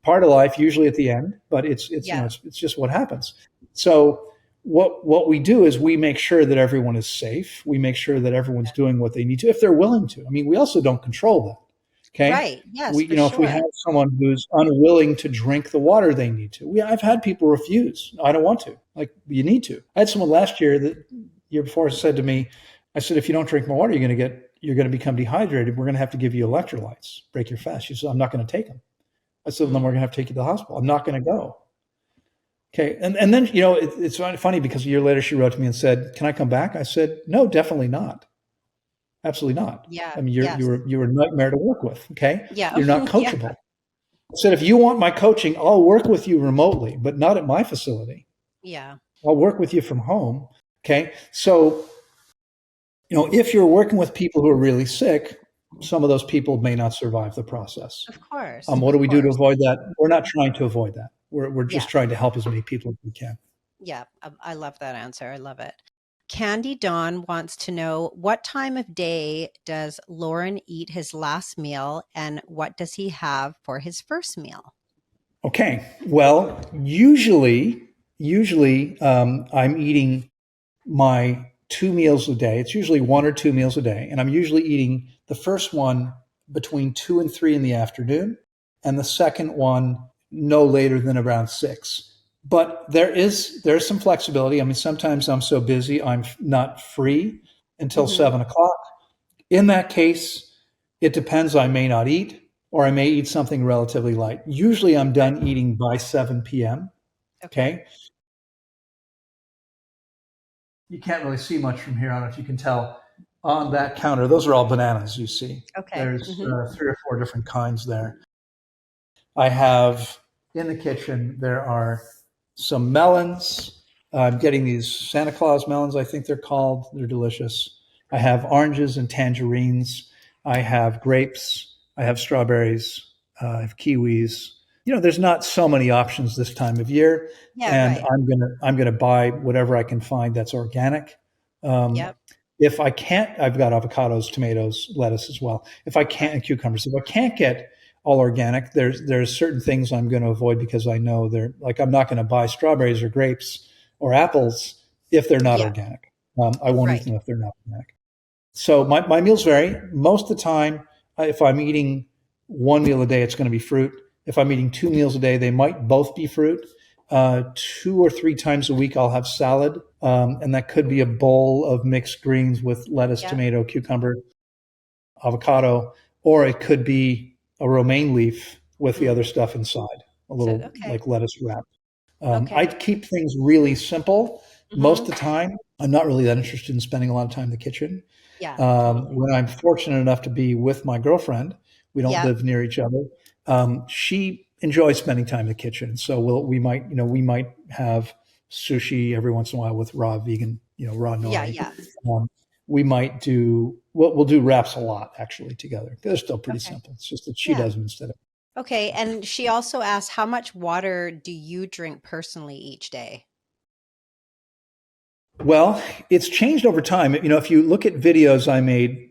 S2: Part of life, usually at the end, but it's
S3: Yeah.
S2: it's just what happens. So what we do is we make sure that everyone is safe. We make sure that everyone's doing what they need to if they're willing to. I mean, we also don't control that. Okay,
S3: Right. Yes, for
S2: if we
S3: sure.
S2: have someone who's unwilling to drink the water they need to, I've had people refuse. I don't want to. Like, you need to. I had someone last year, the year before, said to me, I said, if you don't drink more water, you're going to become dehydrated. We're going to have to give you electrolytes, break your fast. She said, I'm not going to take them. I said, well, then we're going to have to take you to the hospital. I'm not going to go. Okay. And then, it's funny because a year later she wrote to me and said, can I come back? I said, no, definitely not. Absolutely not.
S3: Yeah.
S2: I mean,
S3: Yes.
S2: you were a nightmare to work with. Okay.
S3: Yeah.
S2: You're not
S3: Yeah.
S2: coachable. I said, if you want my coaching, I'll work with you remotely, but not at my facility.
S3: Yeah.
S2: I'll work with you from home. Okay. So, if you're working with people who are really sick, some of those people may not survive the process.
S3: Of course.
S2: What do
S3: Of
S2: we do to
S3: course.
S2: avoid that? We're not trying to avoid that. We're
S3: Yeah.
S2: just trying to help as many people as we can.
S3: Yeah. I love that answer. I love it. Candy Dawn wants to know, what time of day does Loren eat his last meal and what does he have for his first meal?
S2: Okay. Well, usually, I'm eating my 2 meals a day. It's usually 1 or 2 meals a day. And I'm usually eating the first one between 2 and 3 in the afternoon, and the second one no later than around 6. But there's some flexibility. I mean, sometimes I'm so busy, I'm not free until
S3: Mhm.
S2: 7 o'clock. In that case, it depends. I may not eat, or I may eat something relatively light. Usually I'm done eating by 7 p.m. Okay. You can't really see much from here. I don't know if you can tell on that counter. Those are all bananas you see.
S3: Okay.
S2: There's
S3: Mhm.
S2: 3 or 4 different kinds there. I have in the kitchen, there are some melons. I'm getting these Santa Claus melons, I think they're called. They're delicious. I have oranges and tangerines. I have grapes. I have strawberries. I have kiwis. There's not so many options this time of year,
S3: Yeah.
S2: and
S3: Right.
S2: I'm gonna buy whatever I can find that's organic. Um,
S3: Yep.
S2: If I can't, I've got avocados, tomatoes, lettuce as well. If I can't, and cucumbers. If I can't get all organic, there's certain things I'm going to avoid because I know they're like, I'm not going to buy strawberries or grapes or apples if they're not organic. I won't eat them if they're not organic. So my meals vary. Most of the time, if I'm eating one meal a day, it's going to be fruit. If I'm eating 2 meals a day, they might both be fruit. 2 or 3 times a week, I'll have salad. And that could be a bowl of mixed greens with lettuce, tomato, cucumber, avocado, or it could be a romaine leaf with the other stuff inside, a little like lettuce wrap. I keep things really simple. Most of the time, I'm not really that interested in spending a lot of time in the kitchen. When I'm fortunate enough to be with my girlfriend, we don't live near each other. She enjoys spending time in the kitchen. So we might have sushi every once in a while with raw vegan, raw nori. We might we'll do wraps a lot actually together. They're still pretty simple. It's just that she does them instead of.
S3: Okay. And she also asked, how much water do you drink personally each day?
S2: Well, it's changed over time. If you look at videos I made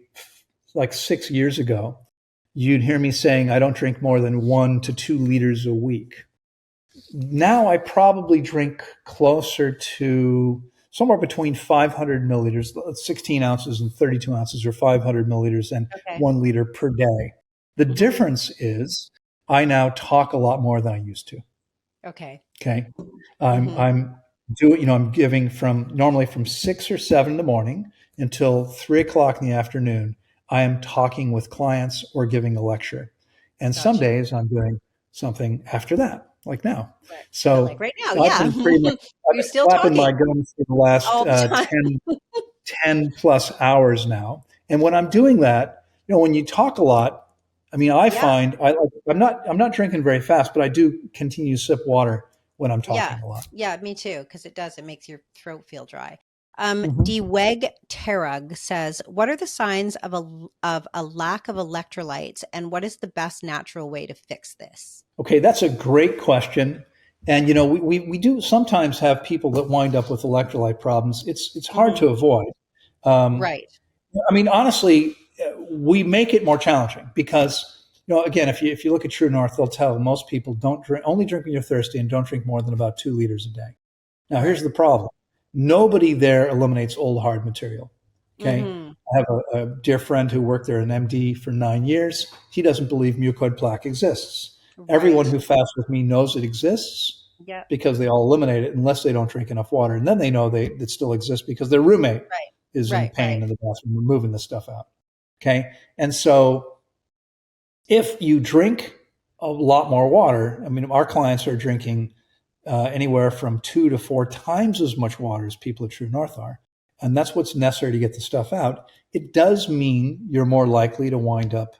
S2: like 6 years ago, you'd hear me saying I don't drink more than 1 to 2 liters a week. Now I probably drink closer to somewhere between 500 milliliters, 16 ounces and 32 ounces, or 500 milliliters and 1 liter per day. The difference is I now talk a lot more than I used to. Okay. I'm giving normally from 6 or 7 in the morning until 3 o'clock in the afternoon. I am talking with clients or giving a lecture. And some days I'm doing something after that, like now. So
S3: like right now,
S2: I've been
S3: still
S2: slapping
S3: talking.
S2: my gums for the last 10 plus hours now. And when I'm doing that, when you talk a lot, I find I'm not drinking very fast, but I do continue to sip water when I'm talking a lot.
S3: Yeah, me too, because it makes your throat feel dry. Deweg Terug says, what are the signs of a lack of electrolytes, and what is the best natural way to fix this?
S2: Okay, that's a great question. And, we do sometimes have people that wind up with electrolyte problems. It's hard to avoid. Honestly, we make it more challenging because, again, if you look at True North, they'll tell most people only drink when you're thirsty and don't drink more than about 2 liters a day. Now, here's the problem. Nobody there eliminates old hard material. Okay. I have a dear friend who worked there, an MD for 9 years. He doesn't believe mucoid plaque exists. Everyone who fasts with me knows it exists because they all eliminate it unless they don't drink enough water. And then they know it still exists because their roommate is in pain in the bathroom removing the stuff out. Okay. And so if you drink a lot more water, our clients are drinking anywhere from 2 to 4 times as much water as people at True North are. And that's what's necessary to get the stuff out. It does mean you're more likely to wind up,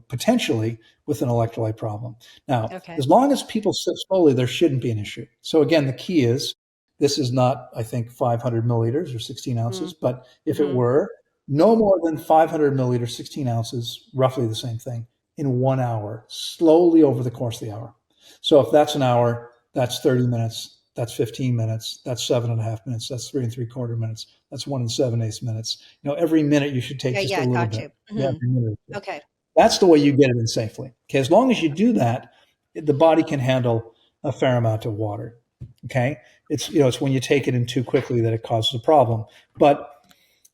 S2: potentially with an electrolyte problem. Now, as long as people sip slowly, there shouldn't be an issue. So again, the key is this is not, I think, 500 milliliters or 16 ounces, but if it were, no more than 500 milliliters, 16 ounces, roughly the same thing, in 1 hour, slowly over the course of the hour. So if that's an hour, that's 30 minutes, that's 15 minutes, that's 7.5 minutes, that's 3 3/4 minutes, that's 1 7/8 minutes. Every minute you should take just a little bit. Every minute.
S3: Okay.
S2: That's the way you get it in safely. Okay. As long as you do that, the body can handle a fair amount of water. Okay. It's when you take it in too quickly that it causes a problem. But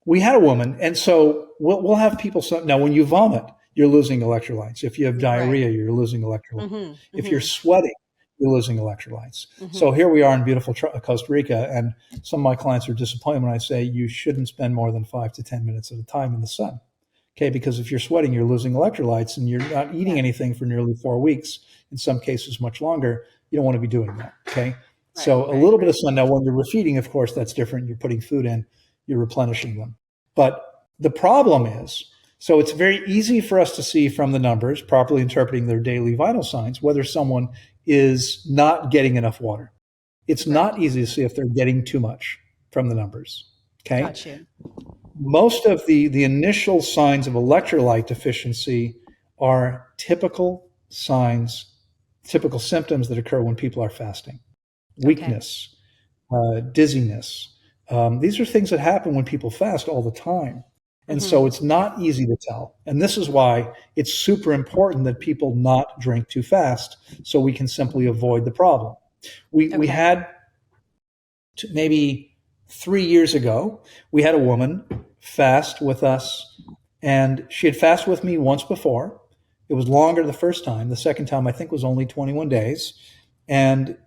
S2: we had a woman, and so we'll have people. Now, when you vomit, you're losing electrolytes. If you have diarrhea, you're losing electrolytes. If you're sweating, you're losing electrolytes. So here we are in beautiful Costa Rica, and some of my clients are disappointed when I say you shouldn't spend more than 5 to 10 minutes at a time in the sun. Okay, because if you're sweating, you're losing electrolytes, and you're not eating anything for nearly 4 weeks, in some cases much longer. You don't want to be doing that. Okay, so a little bit of sun. Now, when you're refeeding, of course, that's different. You're putting food in, you're replenishing them. But the problem is, so it's very easy for us to see from the numbers, properly interpreting their daily vital signs, whether someone is not getting enough water. It's not easy to see if they're getting too much from the numbers. Okay.
S3: Gotcha.
S2: Most of the initial signs of electrolyte deficiency are typical signs, typical symptoms that occur when people are fasting. Weakness, dizziness, These are things that happen when people fast all the time. And so it's not easy to tell. And this is why it's super important that people not drink too fast so we can simply avoid the problem. We had maybe 3 years ago, we had a woman fast with us, and she had fasted with me once before. It was longer the first time. The second time, I think, was only 21 days. And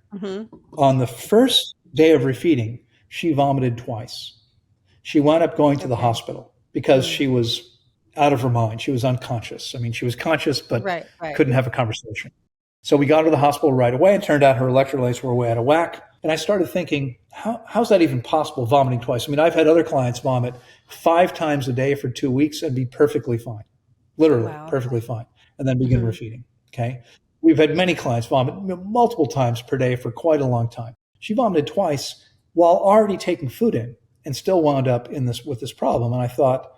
S2: on the first day of refeeding, she vomited twice. She wound up going to the hospital because she was out of her mind. She was unconscious. I mean, she was conscious, but couldn't have a conversation. So we got her to the hospital right away. It turned out her electrolytes were way out of whack. And I started thinking, how's that even possible, vomiting twice? I mean, I've had other clients vomit 5 times a day for 2 weeks and be perfectly fine, literally perfectly fine, and then begin refeeding. Okay. We've had many clients vomit multiple times per day for quite a long time. She vomited twice while already taking food in and still wound up with this problem. And I thought,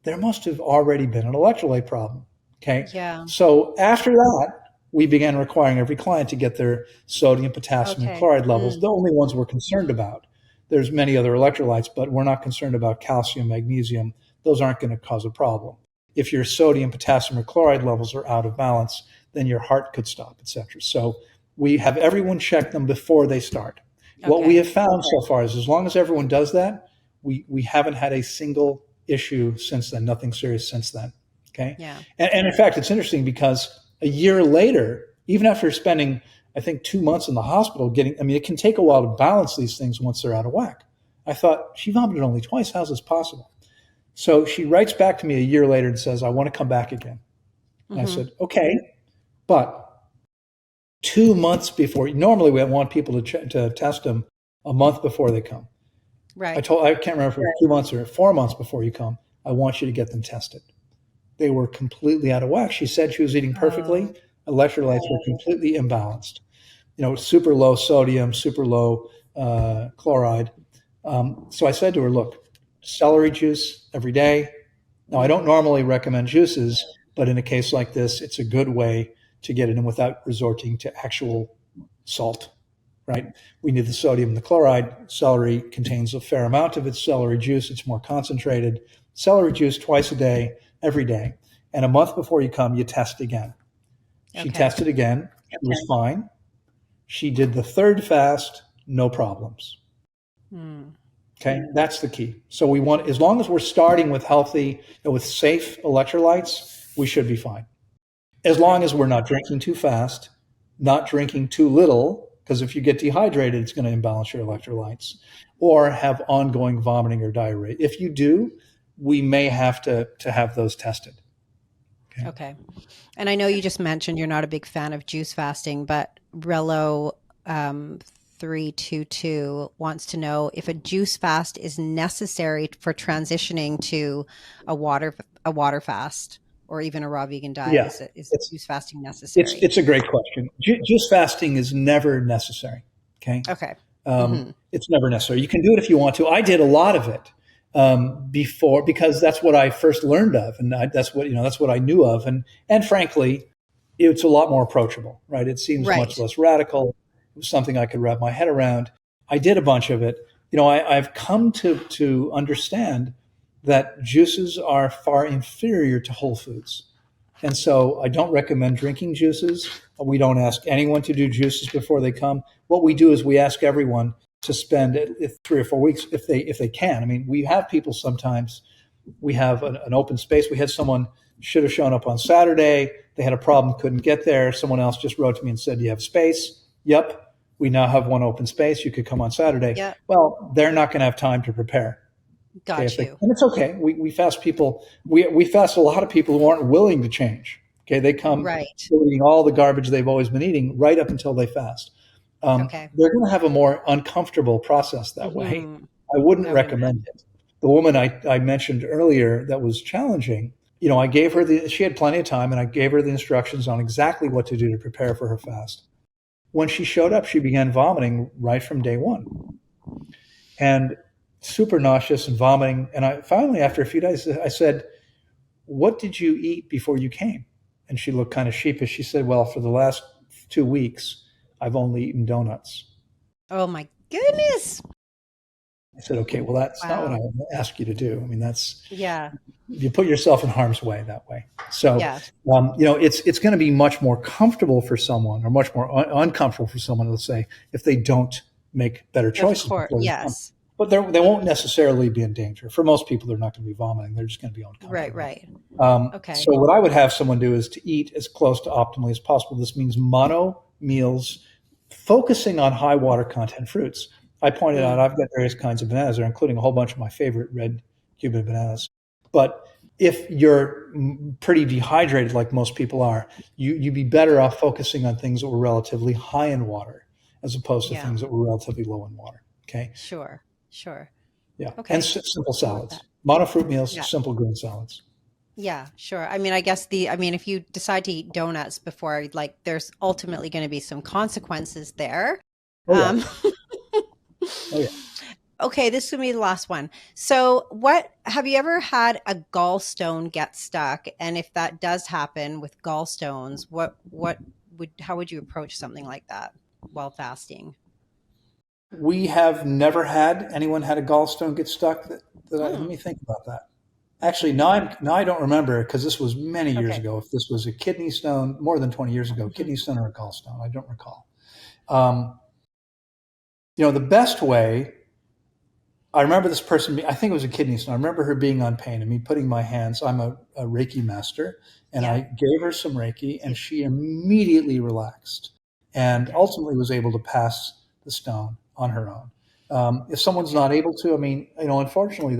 S2: there must have already been an electrolyte problem. Okay.
S3: Yeah.
S2: So after that, we began requiring every client to get their sodium, potassium, and chloride levels, the only ones we're concerned about. There's many other electrolytes, but we're not concerned about calcium, magnesium. Those aren't going to cause a problem. If your sodium, potassium, or chloride levels are out of balance, then your heart could stop, etc. So we have everyone check them before they start. What we have found so far is as long as everyone does that, we haven't had a single issue since then, nothing serious since then. Okay.
S3: Yeah.
S2: And in fact, it's interesting because a year later, even after spending, I think, 2 months in the hospital it can take a while to balance these things once they're out of whack. I thought, she vomited only twice. How's this possible? So she writes back to me a year later and says, I want to come back again. And I said, okay, but 2 months before, normally we want people to test them a month before they come.
S3: Right.
S2: I can't remember if it was 2 months or 4 months before you come. I want you to get them tested. They were completely out of whack. She said she was eating perfectly. Electrolytes were completely imbalanced. Super low sodium, super low chloride. So I said to her, look, celery juice every day. Now, I don't normally recommend juices, but in a case like this, it's a good way to get it in without resorting to actual salt, right? We need the sodium and the chloride. Celery contains a fair amount of it. Celery juice, it's more concentrated. Celery juice twice a day, every day. And a month before you come, you test again. She tested again. She was fine. She did the third fast, no problems. Okay, that's the key. So we want, as long as we're starting with healthy, with safe electrolytes, we should be fine. As long as we're not drinking too fast, not drinking too little, because if you get dehydrated, it's going to imbalance your electrolytes, or have ongoing vomiting or diarrhea. If you do, we may have to have those tested.
S3: Okay. And I know you just mentioned you're not a big fan of juice fasting, but Rello 322 wants to know if a juice fast is necessary for transitioning to a water fast or even a raw vegan diet.
S2: Yeah,
S3: is juice fasting necessary?
S2: It's a great question. Juice fasting is never necessary. Okay.
S3: Okay.
S2: It's never necessary. You can do it if you want to. I did a lot of it before because that's what I first learned of, and that's what I knew of, and frankly, it's a lot more approachable, right? It seems much less radical. It was something I could wrap my head around. I did a bunch of it. I've come to understand that juices are far inferior to whole foods. And so I don't recommend drinking juices. We don't ask anyone to do juices before they come. What we do is we ask everyone to spend 3 or 4 weeks if they can. I mean, we have people sometimes, we have an open space. We had someone should have shown up on Saturday. They had a problem, couldn't get there. Someone else just wrote to me and said, do you have space? Yep. We now have one open space. You could come on Saturday.
S3: Yep.
S2: Well, they're not going to have time to prepare.
S3: Got you.
S2: And it's okay. We fast people. We fast a lot of people who aren't willing to change. Okay. They come eating all the garbage they've always been eating right up until they fast. They're going to have a more uncomfortable process that way. I wouldn't recommend it. The woman I mentioned earlier that was challenging, I gave her she had plenty of time and I gave her the instructions on exactly what to do to prepare for her fast. When she showed up, she began vomiting right from day one and super nauseous and vomiting. And I finally, after a few days, I said, what did you eat before you came? And she looked kind of sheepish. She said, well, for the last 2 weeks, I've only eaten donuts.
S3: Oh my goodness.
S2: I said, okay, well, that's not what I
S3: Wow.
S2: ask you to do. I mean,
S3: Yeah.
S2: you put yourself in harm's way that way. So,
S3: Yeah.
S2: it's going to be much more comfortable for someone, or much more uncomfortable for someone, let's say, if they don't make better
S3: Of
S2: choices
S3: course.
S2: before they come.
S3: Yes.
S2: But they won't necessarily be in danger. For most people, they're not going to be vomiting. They're just going to be
S3: Right.
S2: uncomfortable.
S3: Right. Okay.
S2: So what I would have someone do is to eat as close to optimally as possible. This means mono meals, focusing on high water content fruits. I pointed out
S3: Mm.
S2: I've got various kinds of bananas there, including a whole bunch of my favorite red Cuban bananas. But if you're pretty dehydrated, like most people are, you'd be better off focusing on things that were relatively high in water as opposed to
S3: Yeah.
S2: things that were relatively low in water. Okay.
S3: Sure. Sure.
S2: Yeah. And
S3: Okay.
S2: simple
S3: I love
S2: salads,
S3: that.
S2: mono fruit meals,
S3: Yeah.
S2: simple green salads.
S3: Yeah, sure. I mean, I guess if you decide to eat donuts before, like, there's ultimately going to be some consequences there.
S2: Oh, yeah.
S3: Um,
S2: Oh, yeah.
S3: okay, this is going to be the last one. So, have you ever had a gallstone get stuck? And if that does happen with gallstones, how would you approach something like that while fasting?
S2: We have never had anyone had a gallstone get stuck. Let me think about that. Actually, now I don't remember, because this was many years
S3: Okay.
S2: ago. If this was a kidney stone, more than 20 years ago,
S3: Mhm.
S2: kidney stone or a gallstone, I don't recall. The best way, I remember this person, I think it was a kidney stone. I remember her being on pain and me putting my hands, I'm a Reiki master, and
S3: Yeah.
S2: I gave her some Reiki, and she immediately relaxed and
S3: Okay.
S2: ultimately was able to pass the stone on her own. If someone's not able to, I mean, unfortunately,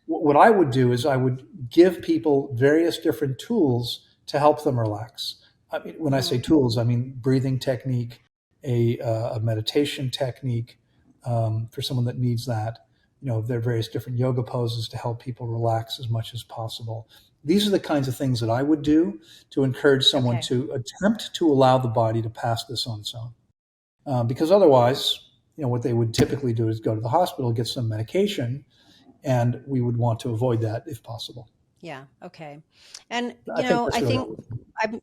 S2: what I would do is I would give people various different tools to help them relax. I mean, when I say
S3: Mm.
S2: tools, I mean breathing technique, a meditation technique, for someone that needs that. There are various different yoga poses to help people relax as much as possible. These are the kinds of things that I would do to encourage someone
S3: Okay.
S2: to attempt to allow the body to pass this on its own. Because otherwise, what they would typically do is go to the hospital, get some medication, and we would want to avoid that if possible.
S3: Yeah. Okay. And,
S2: I think that's
S3: I
S2: really
S3: think
S2: helpful.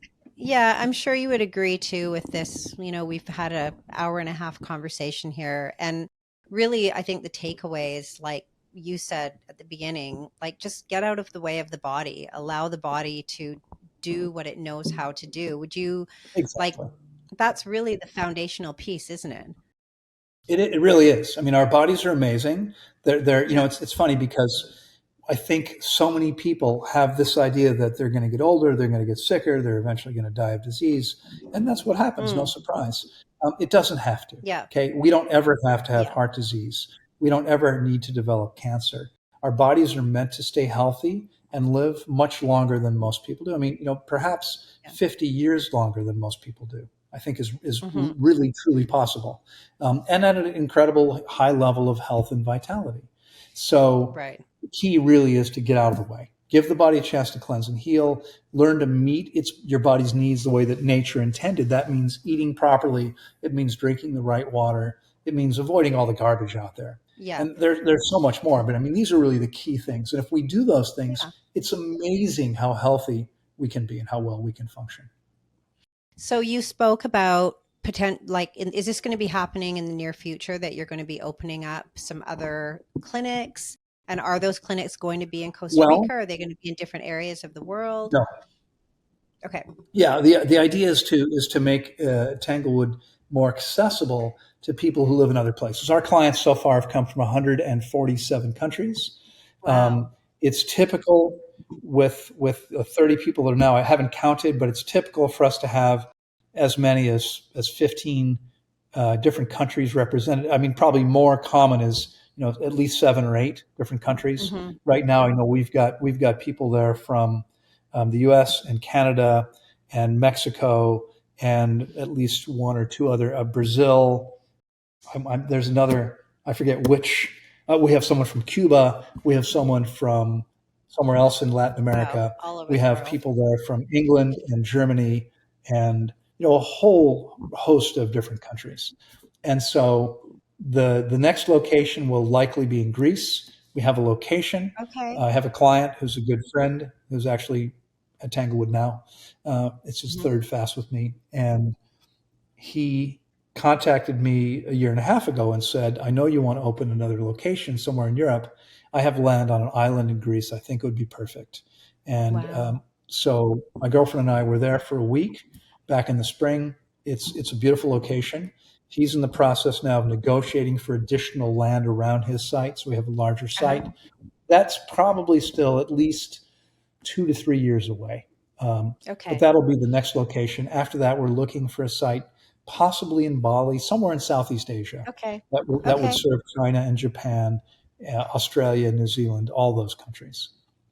S3: I'm sure you would agree too with this. We've had an hour and a half conversation here. And really, I think the takeaway is, like you said at the beginning, like, just get out of the way of the body, allow the body to do what it knows how to do. Would you, like,
S2: Exactly.
S3: that's really the foundational piece, isn't it?
S2: It really is. I mean, our bodies are amazing. They're
S3: Yeah.
S2: it's funny because I think so many people have this idea that they're going to get older, they're going to get sicker, they're eventually going to die of disease, and that's what happens. No
S3: Mm.
S2: surprise. It doesn't have to.
S3: Yeah.
S2: Okay, we don't ever have to have
S3: Yeah.
S2: heart disease. We don't ever need to develop cancer. Our bodies are meant to stay healthy and live much longer than most people do. I mean, perhaps
S3: Yeah.
S2: 50 years longer than most people do. I think is
S3: Hmm.
S2: really truly possible, and at an incredible high level of health and vitality. So
S3: Right.
S2: the key really is to get out of the way, give the body a chance to cleanse and heal, learn to meet your body's needs the way that nature intended. That means eating properly. It means drinking the right water. It means avoiding all the garbage out there.
S3: Yeah.
S2: And there's so much more, but I mean, these are really the key things. And if we do those things,
S3: Yeah.
S2: it's amazing how healthy we can be and how well we can function.
S3: So you spoke about is this going to be happening in the near future, that you're going to be opening up some other clinics? And are those clinics going to be in Costa
S2: Well,
S3: Rica? Are they going to be in different areas of the world?
S2: no.
S3: Okay.
S2: Yeah, the idea is to make Tanglewood more accessible to people who live in other places. Our clients so far have come from 147 countries.
S3: Wow.
S2: It's typical with 30 people that are now. I haven't counted, but it's typical for us to have as many as 15 different countries represented. I mean, probably more common is at least 7 or 8 different countries.
S3: Hmm.
S2: Right now, we've got people there from the U.S. and Canada and Mexico and at least 1 or 2 other, Brazil. There's another, I forget which. We have someone from Cuba. We have someone from somewhere else in Latin
S3: Wow.
S2: America.
S3: All over
S2: We
S3: the
S2: have
S3: world.
S2: people there from England and Germany and a whole host of different countries. And so the next location will likely be in Greece. We have a location.
S3: Okay.
S2: I have a client who's a good friend who's actually at Tanglewood now. It's his
S3: Mhm.
S2: third fast with me, and he contacted me a year and a half ago and said, I know you want to open another location somewhere in Europe. I have land on an island in Greece. I think it would be perfect. And
S3: Wow.
S2: so my girlfriend and I were there for a week back in the spring. It's a beautiful location. He's in the process now of negotiating for additional land around his site. So we have a larger site. That's probably still at least 2 to 3 years away. But
S3: Okay.
S2: that'll be the next location. After that, we're looking for a site possibly in Bali, somewhere in Southeast Asia
S3: Okay.
S2: that would serve China and Japan, Australia, New Zealand, all those countries.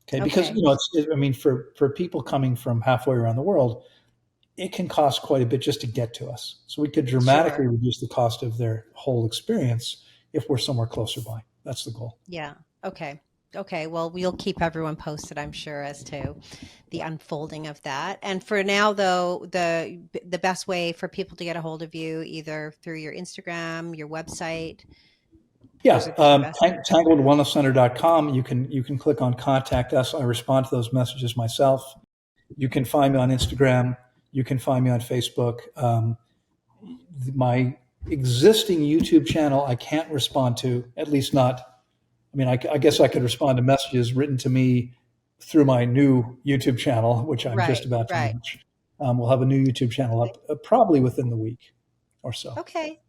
S2: Okay, because I mean, for people coming from halfway around the world, it can cost quite a bit just to get to us. So we could dramatically reduce the cost of their whole experience if we're somewhere closer by. That's the goal.
S3: Yeah. Okay. Okay. Well, we'll keep everyone posted, I'm sure, as to the unfolding of that. And for now, though, the best way for people to get a hold of you, either through your Instagram, your website.
S2: Yeah, tanglewoodwellnesscenter.com. You can click on contact us. I respond to those messages myself. You can find me on Instagram. You can find me on Facebook. My existing YouTube channel, I can't respond to, at least not. I mean, I guess I could respond to messages written to me through my new YouTube channel, which I'm just about to launch. We'll have a new YouTube channel up probably within the week or so.
S3: Okay.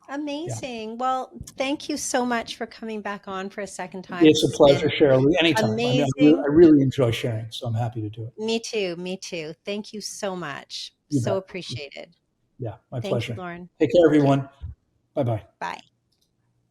S3: Amazing. Yeah. Well, thank you so much for coming back on for a second time.
S2: It's a pleasure, Cheryl. Anytime.
S3: Amazing.
S2: I really enjoy sharing, so I'm happy to do it.
S3: Me too. Me too. Thank you so much. So appreciated.
S2: Yeah, my pleasure.
S3: Thank you, Loren.
S2: Take care, everyone. Bye-bye.
S3: Bye.